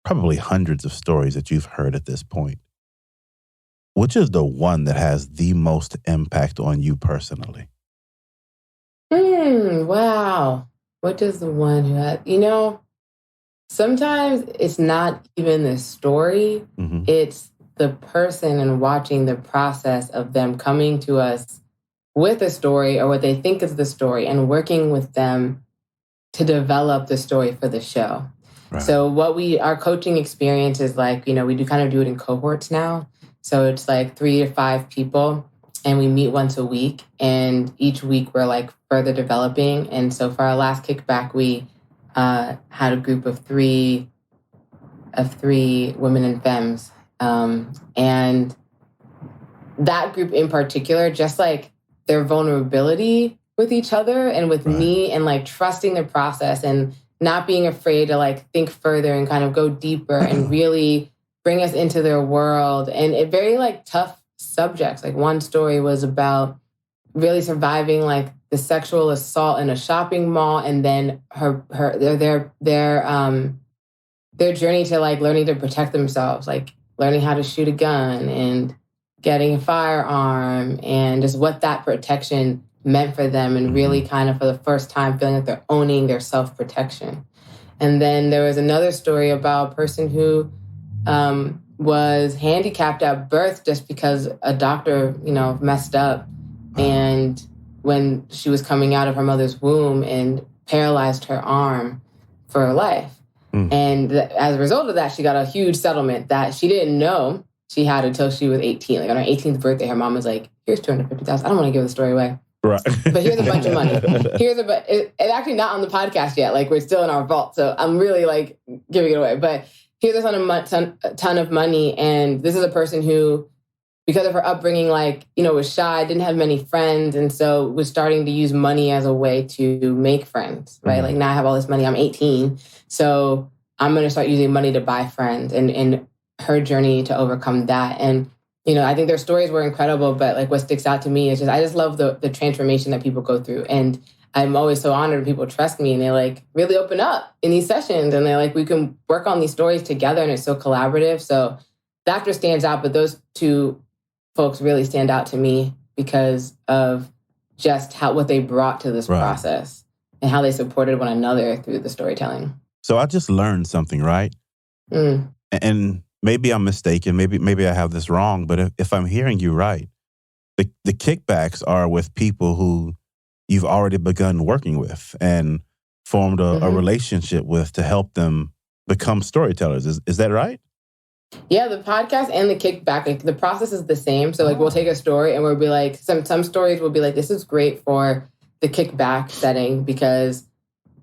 probably hundreds of stories that you've heard at this point, which is the one that has the most impact on you personally? Wow. What is the one who had, sometimes it's not even the story. It's the person and watching the process of them coming to us with a story or what they think is the story and working with them to develop the story for the show. Right. So our coaching experience is like, we do kind of do it in cohorts now. So it's like 3 to 5 people. and we meet once a week. And each week we're like further developing. And so for our last kickback, we had a group of three women and femmes. And that group in particular, just like their vulnerability with each other and with me, and like trusting the process and not being afraid to like think further and kind of go deeper and really bring us into their world. And it very like tough subjects. Like one story was about really surviving like the sexual assault in a shopping mall, and then their journey to like learning to protect themselves, like learning how to shoot a gun and getting a firearm, and just what that protection meant for them, and really kind of for the first time feeling like they're owning their self-protection. And then there was another story about a person who was handicapped at birth just because a doctor, messed up. And when she was coming out of her mother's womb and paralyzed her arm for her life. And as a result of that, she got a huge settlement that she didn't know she had until she was 18. Like on her 18th birthday, her mom was like, here's $250,000. I don't want to give the story away. Right. But here's a bunch of money. It's actually not on the podcast yet. Like we're still in our vault. So I'm really like giving it away. But here's a ton of money. And this is a person who, because of her upbringing, like, was shy, didn't have many friends. And so was starting to use money as a way to make friends, right? Like now I have all this money. I'm 18. So I'm going to start using money to buy friends, and her journey to overcome that. And, I think their stories were incredible, but like what sticks out to me is I just love the transformation that people go through. And I'm always so honored when people trust me and they like really open up in these sessions, and they're like, we can work on these stories together, and it's so collaborative. So that just stands out. But those two folks really stand out to me because of just what they brought to this process and how they supported one another through the storytelling. So I just learned something, right? And maybe I'm mistaken. Maybe I have this wrong. But if I'm hearing you right, the kickbacks are with people who you've already begun working with and formed a relationship with to help them become storytellers. Is that right? Yeah, the podcast and the kickback, like the process is the same. So like we'll take a story and we'll be like, some stories will be like, this is great for the kickback setting because,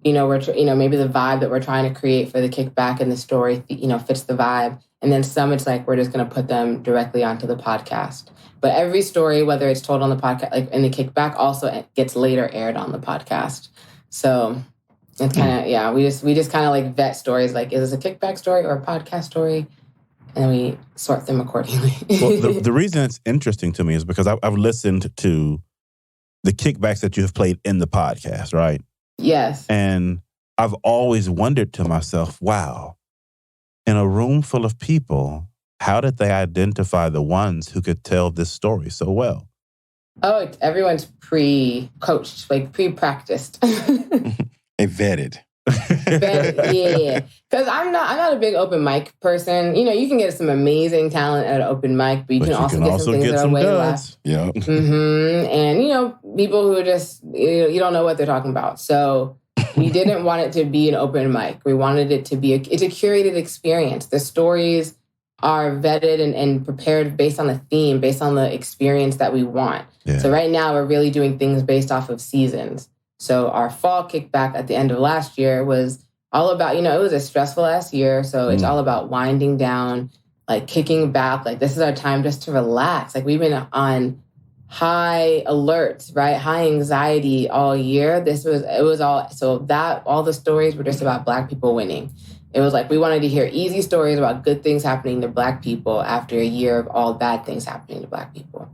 maybe the vibe that we're trying to create for the kickback and the story, fits the vibe. And then some, it's like, we're just going to put them directly onto the podcast. But every story, whether it's told on the podcast, like in the kickback, also gets later aired on the podcast. So it's kind of, we just kind of like vet stories. Like, is this a kickback story or a podcast story? And then we sort them accordingly. Well, the reason it's interesting to me is because I've listened to the kickbacks that you have played in the podcast, right? Yes. And I've always wondered to myself, wow, in a room full of people, how did they identify the ones who could tell this story so well? Oh, everyone's pre-coached, like pre-practiced. They vetted. Yeah. Because I'm not a big open mic person. You can get some amazing talent at an open mic, but you can also get some things that are way less. Yeah. And, people who just, you don't know what they're talking about. So we didn't want it to be an open mic. We wanted it to be it's a curated experience. The stories are vetted and prepared based on the theme, based on the experience that we want. Yeah. So right now we're really doing things based off of seasons. So our fall kickback at the end of last year was all about, it was a stressful last year. So it's all about winding down, like kicking back. Like this is our time just to relax. Like we've been on high alert, right? High anxiety all year. All the stories were just about Black people winning. It was like we wanted to hear easy stories about good things happening to Black people after a year of all bad things happening to Black people.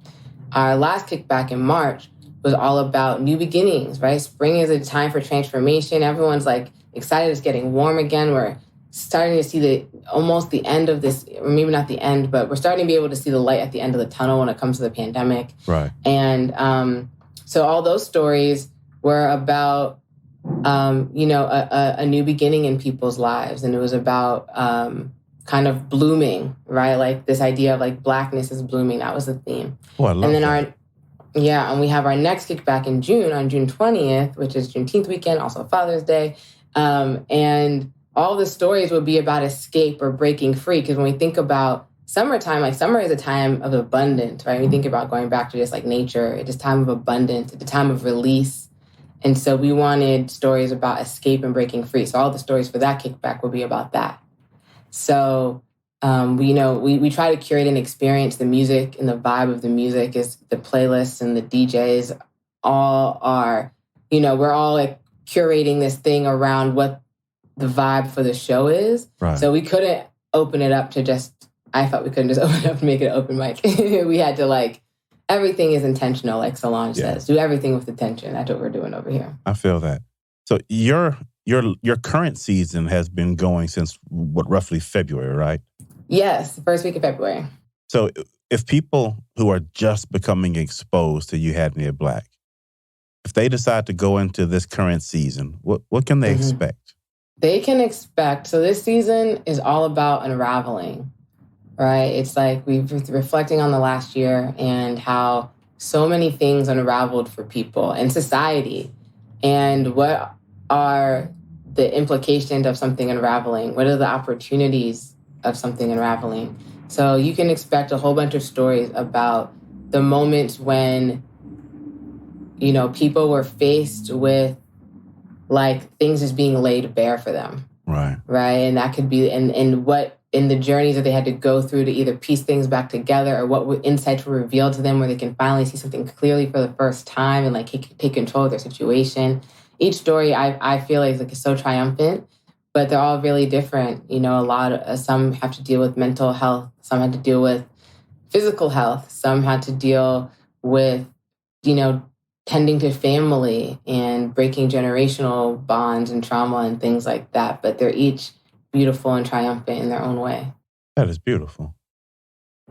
Our last kickback in March was all about new beginnings, right? Spring is a time for transformation. Everyone's like excited it's getting warm again. We're starting to see almost the end of this, or maybe not the end, but we're starting to be able to see the light at the end of the tunnel when it comes to the pandemic. Right. And so all those stories were about, a new beginning in people's lives. And it was about kind of blooming, right? Like this idea of like Blackness is blooming. That was the theme. Oh, I love that. And we have our next kickback in June, on June 20th, which is Juneteenth weekend, also Father's Day. And all the stories will be about escape or breaking free. Because when we think about summertime, like summer is a time of abundance, right? We think about going back to just like nature. It's a time of abundance. It's a time of release. And so we wanted stories about escape and breaking free. So all the stories for that kickback will be about that. So, we try to curate an experience. The music and the vibe of the music is the playlists and the DJs all are, we're all like curating this thing around what the vibe for the show is. Right. So we couldn't open it up to I thought we couldn't just open it up and make it an open mic. We had to everything is intentional, like Solange says. Do everything with intention. That's what we're doing over here. I feel that. So your current season has been going since roughly February, right? Yes, the first week of February. So if people who are just becoming exposed to You Had Me at Black, if they decide to go into this current season, what can they expect? They can expect, so this season is all about unraveling, right? It's like we've been reflecting on the last year and how so many things unraveled for people and society. And what are the implications of something unraveling? What are the opportunities of something unraveling? So you can expect a whole bunch of stories about the moments when, people were faced with things just being laid bare for them. Right. Right. And that could be and what in the journeys that they had to go through to either piece things back together or what insights were revealed to them where they can finally see something clearly for the first time and take control of their situation. Each story I feel is so triumphant, but they're all really different. Some have to deal with mental health, some had to deal with physical health, some had to deal with, tending to family and breaking generational bonds and trauma and things like that. But they're each beautiful and triumphant in their own way. That is beautiful.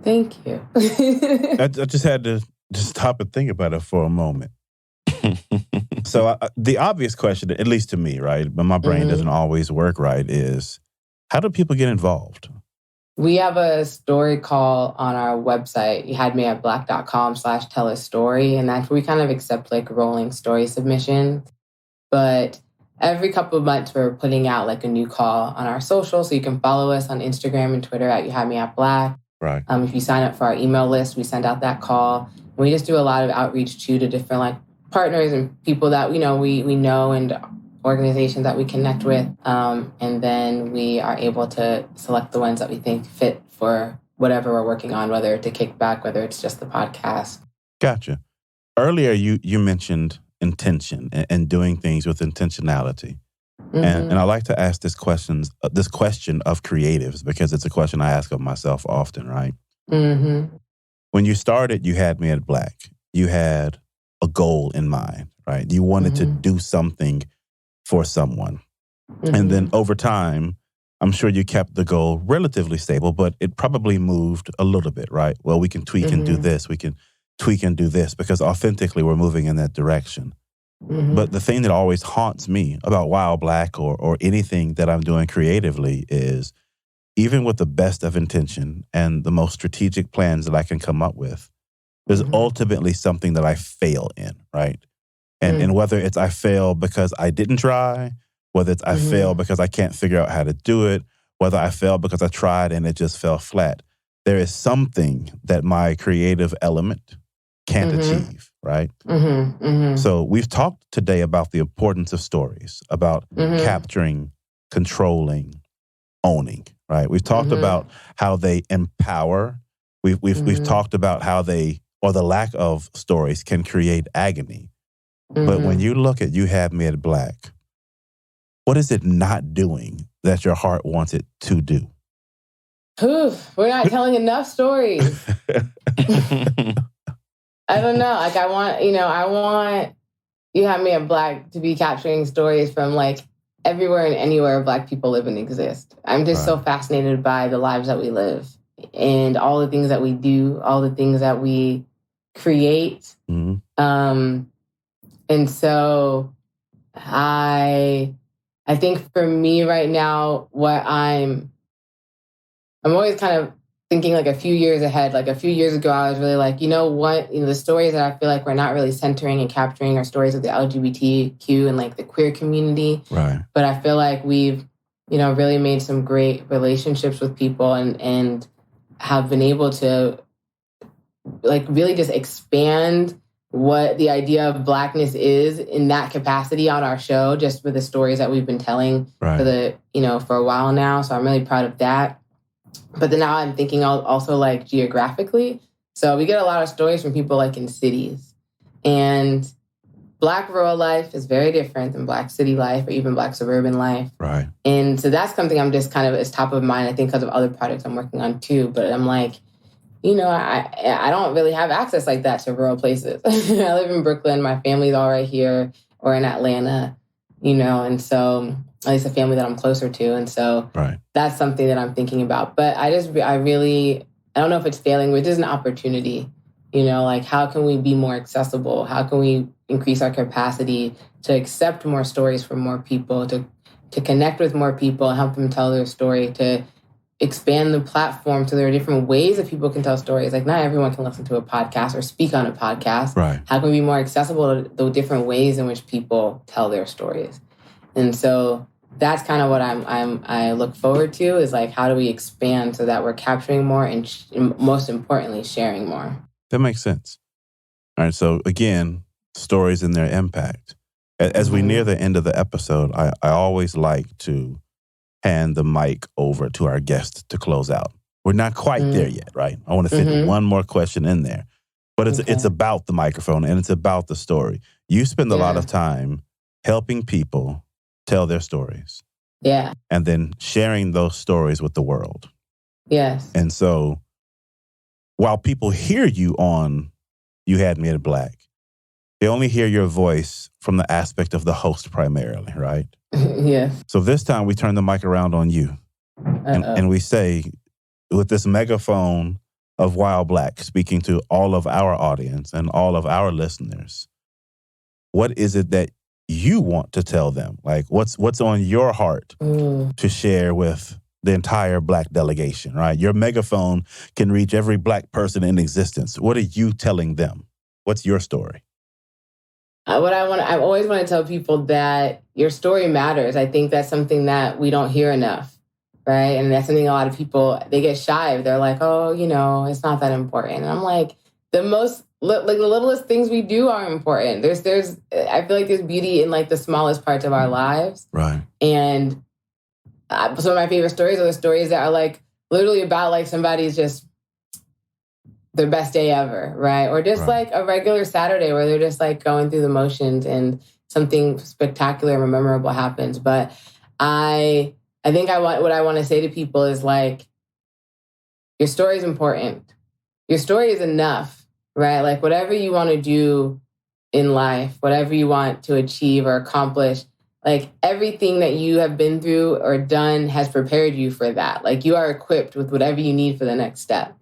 Thank you. I just had to just stop and think about it for a moment. So the obvious question, at least to me, right, but my brain doesn't always work right, is how do people get involved? We have a story call on our website, youhadmeatblack.com/tell-a-story, and that's where we kind of accept rolling story submissions. But every couple of months, we're putting out a new call on our social, so you can follow us on Instagram and Twitter at YouHadMeAtBlack. Right. If you sign up for our email list, we send out that call. We just do a lot of outreach to different partners and people that we know and organizations that we connect with. And then we are able to select the ones that we think fit for whatever we're working on, whether it's a kickback, whether it's just the podcast. Gotcha. Earlier, you mentioned intention and doing things with intentionality. And I like to ask this question of creatives because it's a question I ask of myself often, right? When you started You Had Me at Black, you had a goal in mind, right? You wanted to do something for someone. And then over time, I'm sure you kept the goal relatively stable, but it probably moved a little bit, right? Well, we can tweak and do this. We can tweak and do this because authentically we're moving in that direction. But the thing that always haunts me about Wild Black or anything that I'm doing creatively is even with the best of intention and the most strategic plans that I can come up with, there's ultimately something that I fail in, right? And whether it's I fail because I didn't try, whether it's I fail because I can't figure out how to do it, whether I fail because I tried and it just fell flat, there is something that my creative element can't achieve, right? So we've talked today about the importance of stories, about capturing, controlling, owning, right? We've talked about how they empower. We've talked about how they, or the lack of stories, can create agony. But when you look at You Had Me at Black, what is it not doing that your heart wants it to do? We're not telling enough stories. I don't know. I want You Had Me at Black to be capturing stories from everywhere and anywhere Black people live and exist. I'm just so fascinated by the lives that we live and all the things that we do, all the things that we create. And so I think for me right now, what I'm always kind of thinking a few years ahead. A few years ago, I was really the stories that I feel we're not really centering and capturing are stories of the LGBTQ and the queer community. Right. But I feel we've, really made some great relationships with people and have been able to like really just expand what the idea of Blackness is in that capacity on our show, just with the stories that we've been telling for a while now. So I'm really proud of that. But then now I'm thinking also like geographically. So we get a lot of stories from people like in cities, and Black rural life is very different than Black city life or even Black suburban life. Right. And so that's something I'm just kind of, it's top of mind, I think, because of other projects I'm working on too. But I'm like, I don't really have access like that to rural places. I live in Brooklyn. My family's all right here, or in Atlanta, and so at least a family that I'm closer to. And so that's something that I'm thinking about. But I don't know if it's failing, but it is an opportunity. Like, how can we be more accessible? How can we increase our capacity to accept more stories from more people, to connect with more people and help them tell their story, to expand the platform so there are different ways that people can tell stories. Like, not everyone can listen to a podcast or speak on a podcast. Right. How can we be more accessible to the different ways in which people tell their stories? And so that's kind of what I look forward to, is like, how do we expand so that we're capturing more and most importantly, sharing more? That makes sense. All right. So again, stories and their impact. As we near the end of the episode, I always like to hand the mic over to our guest to close out. We're not quite there yet, right? I want to fit one more question in there. But it's about the microphone and it's about the story. You spend a lot of time helping people tell their stories. Yeah. And then sharing those stories with the world. Yes. And so while people hear you on You Had Me at Black, they only hear your voice from the aspect of the host primarily, right? Yes. So this time we turn the mic around on you. And we say, with this megaphone of Wild Black speaking to all of our audience and all of our listeners, what is it that you want to tell them? Like, what's on your heart to share with the entire Black delegation, right? Your megaphone can reach every Black person in existence. What are you telling them? What's your story? I always want to tell people that your story matters. I think that's something that we don't hear enough, right? And that's something a lot of people, they get shy. They're like, oh, it's not that important. And I'm like, the littlest things we do are important. I feel like there's beauty in like the smallest parts of our lives. Right. And some of my favorite stories are the stories that are like literally about like somebody's just their best day ever, right? Or just like a regular Saturday where they're just like going through the motions and something spectacular and memorable happens. But I think what I want to say to people is like, your story is important. Your story is enough, right? Like, whatever you want to do in life, whatever you want to achieve or accomplish, like, everything that you have been through or done has prepared you for that. Like, you are equipped with whatever you need for the next step.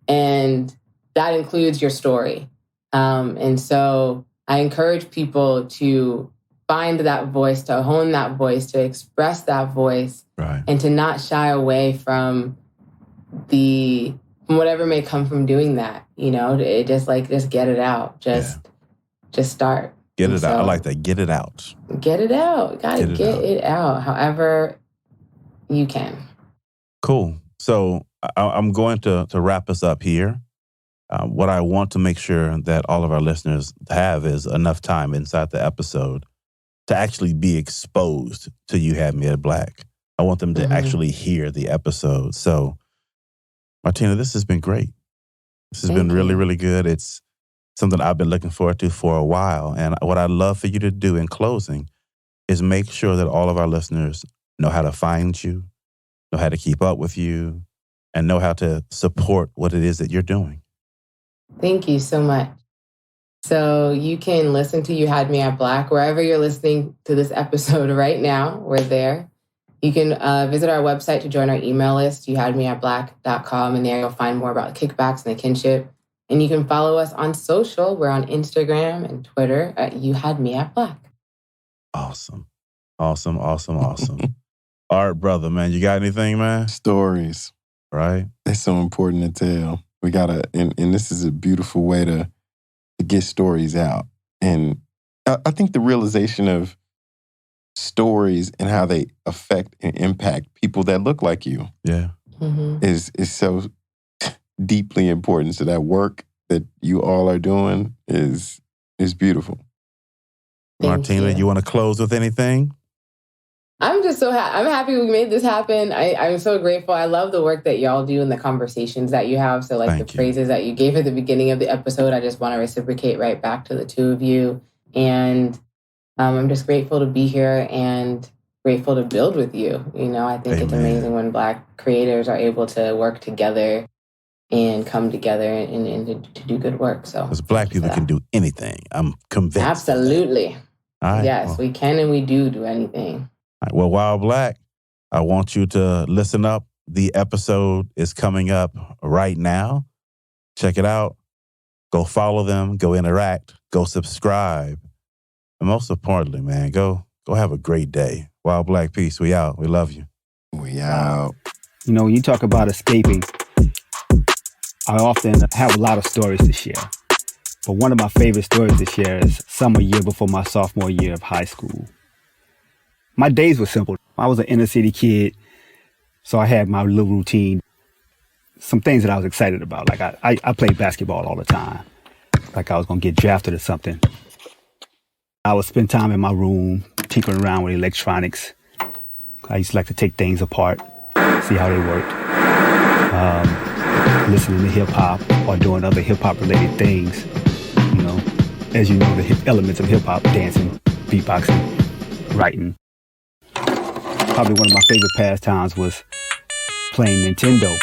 And that includes your story. And so I encourage people to find that voice, to hone that voice, to express that voice, and to not shy away from whatever may come from doing that. Just get it out. Just start. Get it out. I like that. Get it out. Get it out. Gotta get it out. However you can. Cool. So I'm going to wrap us up here. What I want to make sure that all of our listeners have is enough time inside the episode to actually be exposed to You Had Me at Black. I want them to actually hear the episode. So, Martina, this has been great. This has been really, really good. It's something I've been looking forward to for a while. And what I'd love for you to do in closing is make sure that all of our listeners know how to find you, know how to keep up with you, and know how to support what it is that you're doing. Thank you so much. So you can listen to You Had Me at Black wherever you're listening to this episode right now. We're there. You can visit our website to join our email list, youhadmeatblack.com, and there you'll find more about kickbacks and the kinship. And you can follow us on social. We're on Instagram and Twitter at You Had Me at Black. Awesome. Awesome, awesome, awesome. Art, brother, man, you got anything, man? Stories. Right? It's so important to tell. We gotta, and this is a beautiful way to get stories out. And I think the realization of stories and how they affect and impact people that look like you, yeah, is so deeply important. So that work that you all are doing is beautiful. Martina, you. you want to close with anything? I'm just so I'm happy we made this happen. I'm so grateful. I love the work that y'all do and the conversations that you have. So like Thank the you. phrases that you gave at the beginning of the episode, I just want to reciprocate right back to the two of you. And I'm just grateful to be here and grateful to build with you. You know, I think it's amazing when Black creators are able to work together and come together and to do good work. So because Black people can do anything. I'm convinced. Absolutely. All right, yes, well, we can and we do anything. All right, well, Wild Black, I want you to listen up. The episode is coming up right now. Check it out. Go follow them. Go interact. Go subscribe. And most importantly, man, go have a great day. Wild Black, peace. We out. We love you. We out. You know, when you talk about escaping, I often have a lot of stories to share. But one of my favorite stories to share is summer year before my sophomore year of high school. My days were simple. I was an inner city kid, so I had my little routine. Some things that I was excited about, like I played basketball all the time, like I was going to get drafted or something. I would spend time in my room, tinkering around with electronics. I used to like to take things apart, see how they worked. Listening to hip-hop or doing other hip-hop related things. You know, as you know, the elements of hip-hop, dancing, beatboxing, writing. Probably one of my favorite pastimes was playing Nintendo,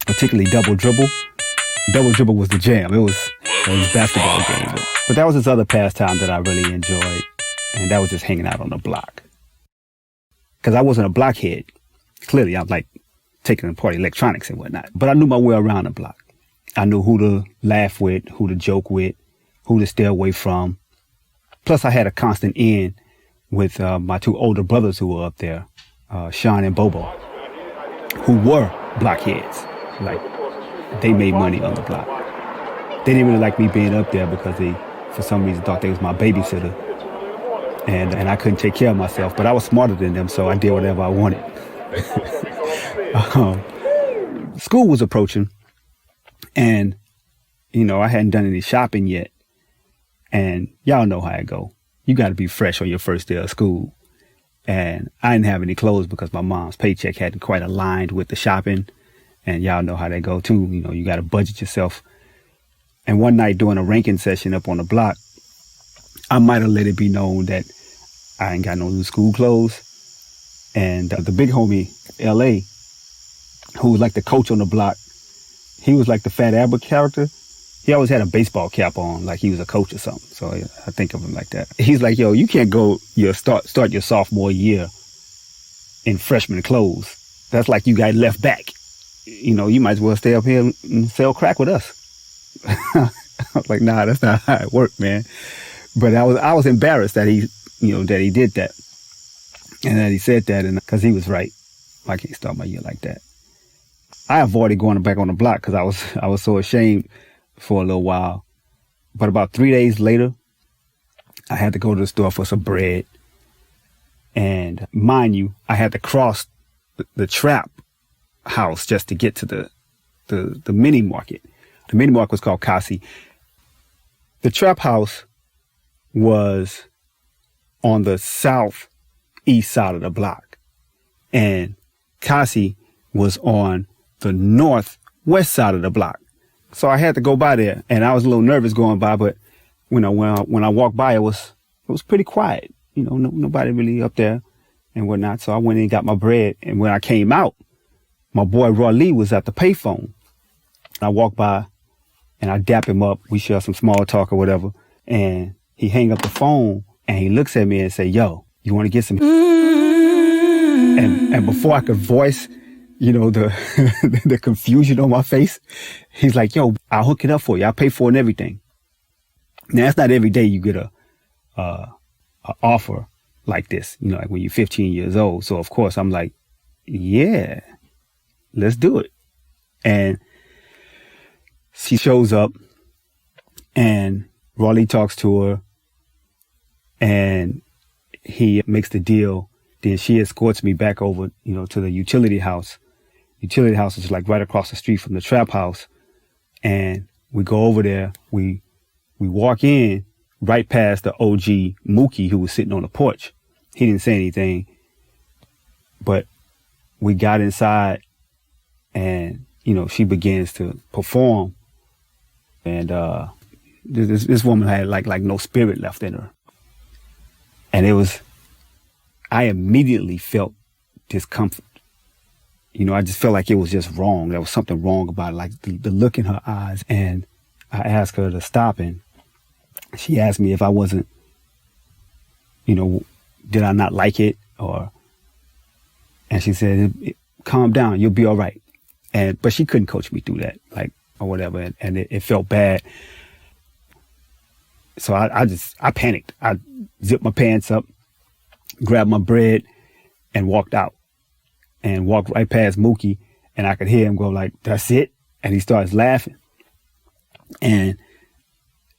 particularly Double Dribble. Double Dribble was the jam. It was a basketball game. But that was this other pastime that I really enjoyed, and that was just hanging out on the block. Because I wasn't a blockhead. Clearly, I was like taking apart electronics and whatnot. But I knew my way around the block. I knew who to laugh with, who to joke with, who to stay away from. Plus, I had a constant in with my two older brothers who were up there, Sean and Bobo, who were blockheads. Like, they made money on the block. They didn't really like me being up there because they, for some reason, thought they was my babysitter. And I couldn't take care of myself, but I was smarter than them, so I did whatever I wanted. School was approaching, and, you know, I hadn't done any shopping yet. And y'all know how it go. You got to be fresh on your first day of school. And I didn't have any clothes because my mom's paycheck hadn't quite aligned with the shopping. And y'all know how they go too. You know, you got to budget yourself. And one night doing a ranking session up on the block, I might have let it be known that I ain't got no new school clothes. And the big homie, L.A., who was like the coach on the block, he was like the Fat Albert character. He always had a baseball cap on, like he was a coach or something. So I think of him like that. He's like, yo, you can't go start your sophomore year in freshman clothes. That's like you got left back. You know, you might as well stay up here and sell crack with us. I was like, nah, that's not how it worked, man. But I was embarrassed that he did that. And that he said that, and because he was right. I can't start my year like that. I avoided going back on the block because I was so ashamed for a little while. But about 3 days later, I had to go to the store for some bread. And mind you, I had to cross the trap house just to get to the mini market. The mini market was called Kasi. The trap house was on the southeast side of the block. And Kasi was on the northwest side of the block. So I had to go by there, and I was a little nervous going by, but when I walked by, it was pretty quiet. You know, nobody really up there and whatnot. So I went in and got my bread, and when I came out, my boy Raw Lee was at the payphone. I walked by, and I dap him up. We share some small talk or whatever, and he hang up the phone, and he looks at me and say, "Yo, you want to get some?" And before I could voice, you know, the confusion on my face, he's like, "Yo, I'll hook it up for you. I'll pay for it and everything." Now, it's not every day you get a offer like this, you know, like when you're 15 years old. So, of course, I'm like, yeah, let's do it. And she shows up, and Raleigh talks to her, and he makes the deal. Then she escorts me back over, you know, to the utility house. utility house is like right across the street from the trap house. And we go over there. We walk in right past the OG Mookie who was sitting on the porch. He didn't say anything, but we got inside and, you know, she begins to perform. And this woman had like no spirit left in her. And I immediately felt discomfort. You know, I just felt like it was just wrong. There was something wrong about it, like the look in her eyes. And I asked her to stop, and she asked me if I wasn't, you know, did I not like it? And she said, calm down, you'll be all right. But she couldn't coach me through that, like, or whatever. And it felt bad. So I panicked. I zipped my pants up, grabbed my bread, and walked out. And walked right past Mookie, and I could hear him go like, that's it? And he starts laughing. And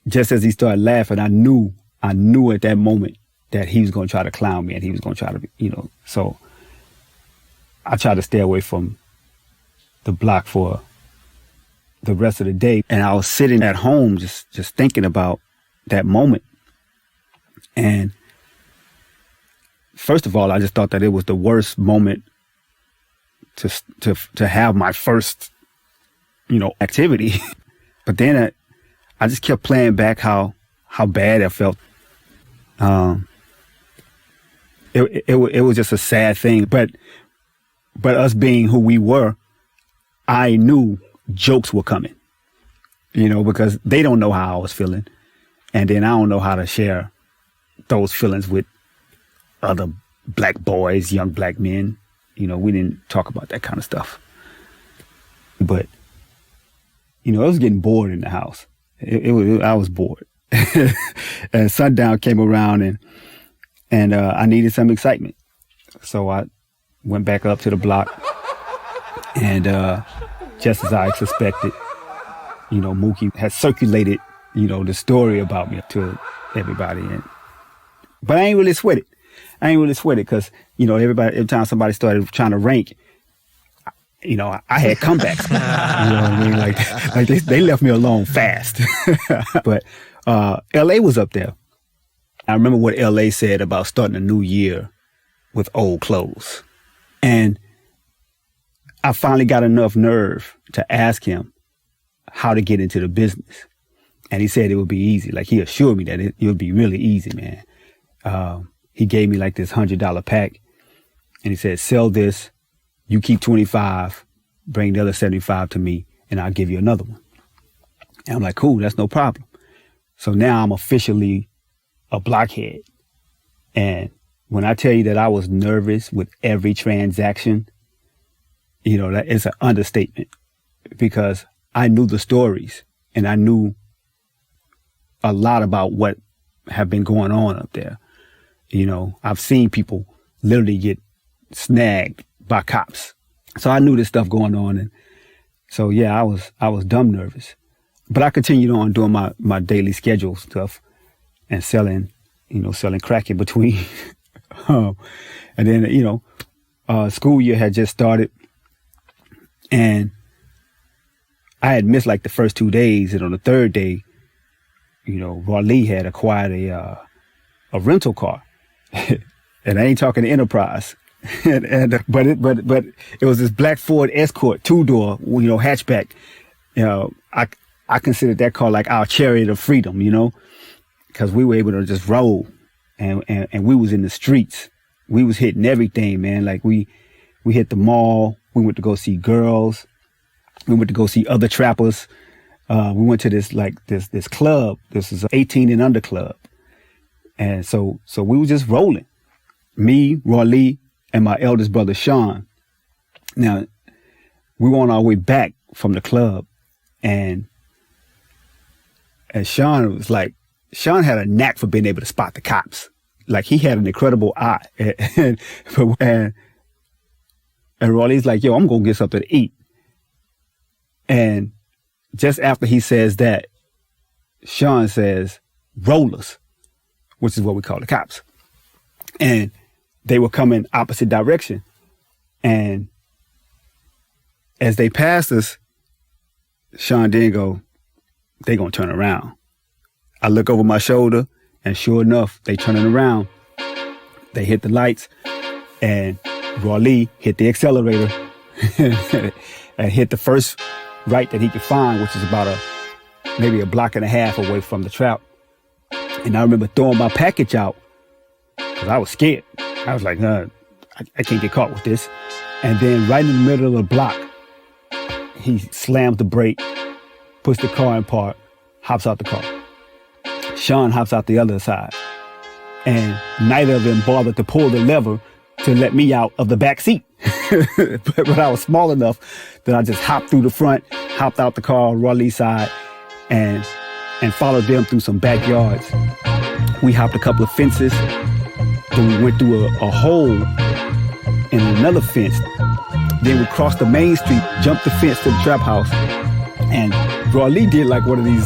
just as he started laughing, I knew at that moment that he was going to try to clown me, and he was going to try to, you know. So I tried to stay away from the block for the rest of the day. And I was sitting at home just thinking about that moment. And first of all, I just thought that it was the worst moment to have my first, you know, activity. But then I just kept playing back how bad I felt. It was just a sad thing. But us being who we were, I knew jokes were coming, you know, because they don't know how I was feeling. And then I don't know how to share those feelings with other black boys, young black men. You know, we didn't talk about that kind of stuff. But, you know, I was getting bored in the house. I was bored. And sundown came around and I needed some excitement. So I went back up to the block. And just as I suspected, you know, Mookie had circulated, you know, the story about me to everybody. But I ain't really sweat it. Because, you know, every time somebody started trying to rank, you know, I had comebacks. You know what I mean? Like they left me alone fast. But LA was up there. I remember what LA said about starting a new year with old clothes. And I finally got enough nerve to ask him how to get into the business. And he said it would be easy. Like, he assured me that it would be really easy, man. He gave me like this $100 pack, and he said, sell this, you keep 25, bring the other 75 to me, and I'll give you another one. And I'm like, cool, that's no problem. So now I'm officially a blockhead. And when I tell you that I was nervous with every transaction, you know, that is an understatement, because I knew the stories and I knew a lot about what have been going on up there. You know, I've seen people literally get snagged by cops. So I knew this stuff going on. And so, yeah, I was dumb nervous. But I continued on doing my daily schedule stuff and selling crack in between. And then, you know, school year had just started. And I had missed like the first 2 days. And on the third day, you know, Raleigh had acquired a rental car. And I ain't talking to Enterprise. But it was this black Ford Escort 2-door, you know, hatchback. You know, I considered that car like our chariot of freedom, you know, because we were able to just roll and we was in the streets. We was hitting everything, man. Like we hit the mall. We went to go see girls. We went to go see other trappers. We went to this club. This is an 18 and under club. And so we were just rolling. Me, Raleigh, and my eldest brother, Sean. Now, we were on our way back from the club, and Sean had a knack for being able to spot the cops. Like, he had an incredible eye. And Raleigh's like, yo, I'm going to get something to eat. And just after he says that, Sean says, rollers, which is what we call the cops. And they were coming opposite direction. And As they passed us, Sean did go, they gonna turn around. I look over my shoulder, and sure enough, they turning around. They hit the lights, and Rawlee hit the accelerator and hit the first right that he could find, which is about maybe a block and a half away from the trap. And I remember throwing my package out because I was scared. I was like, I can't get caught with this. And then right in the middle of the block, he slams the brake, puts the car in park, hops out the car. Sean hops out the other side. And neither of them bothered to pull the lever to let me out of the back seat. but I was small enough that I just hopped through the front, hopped out the car on Rawlee's side, and followed them through some backyards. We hopped a couple of fences. Then we went through a hole in another fence. Then we crossed the main street, jumped the fence to the trap house. And Rawlee did like one of these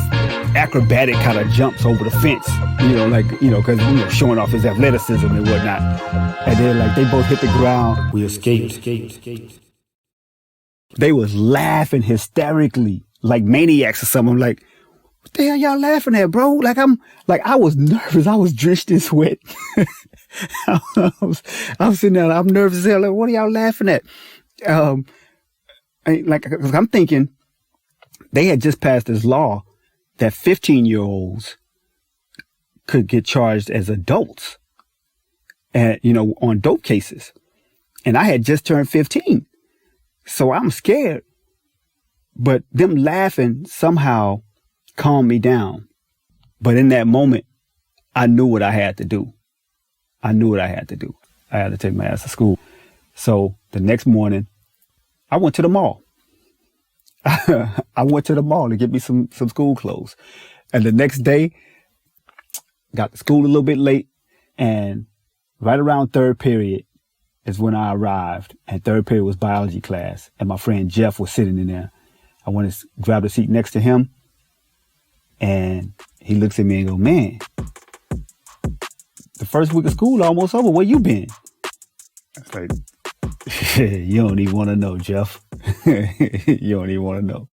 acrobatic kind of jumps over the fence, because, showing off his athleticism and whatnot. And then they both hit the ground. We escaped. They was laughing hysterically, like maniacs or something. I'm like, what the hell y'all laughing at, bro? I was nervous. I was drenched in sweat. I was sitting there, I'm nervous as hell. Like, what are y'all laughing at? Cause I'm thinking they had just passed this law that 15-year-olds could get charged as adults on dope cases. And I had just turned 15. So I'm scared. But them laughing somehow calmed me down. But in that moment, I knew what I had to do. I had to take my ass to school. So the next morning, I went to the mall. I went to the mall to get me some school clothes. And the next day, got to school a little bit late. And right around third period is when I arrived. And third period was biology class. And my friend Jeff was sitting in there. I went to grab the seat next to him. And he looks at me and goes, man, the first week of school almost over. Where you been? I was like, you don't even want to know, Jeff. You don't even want to know.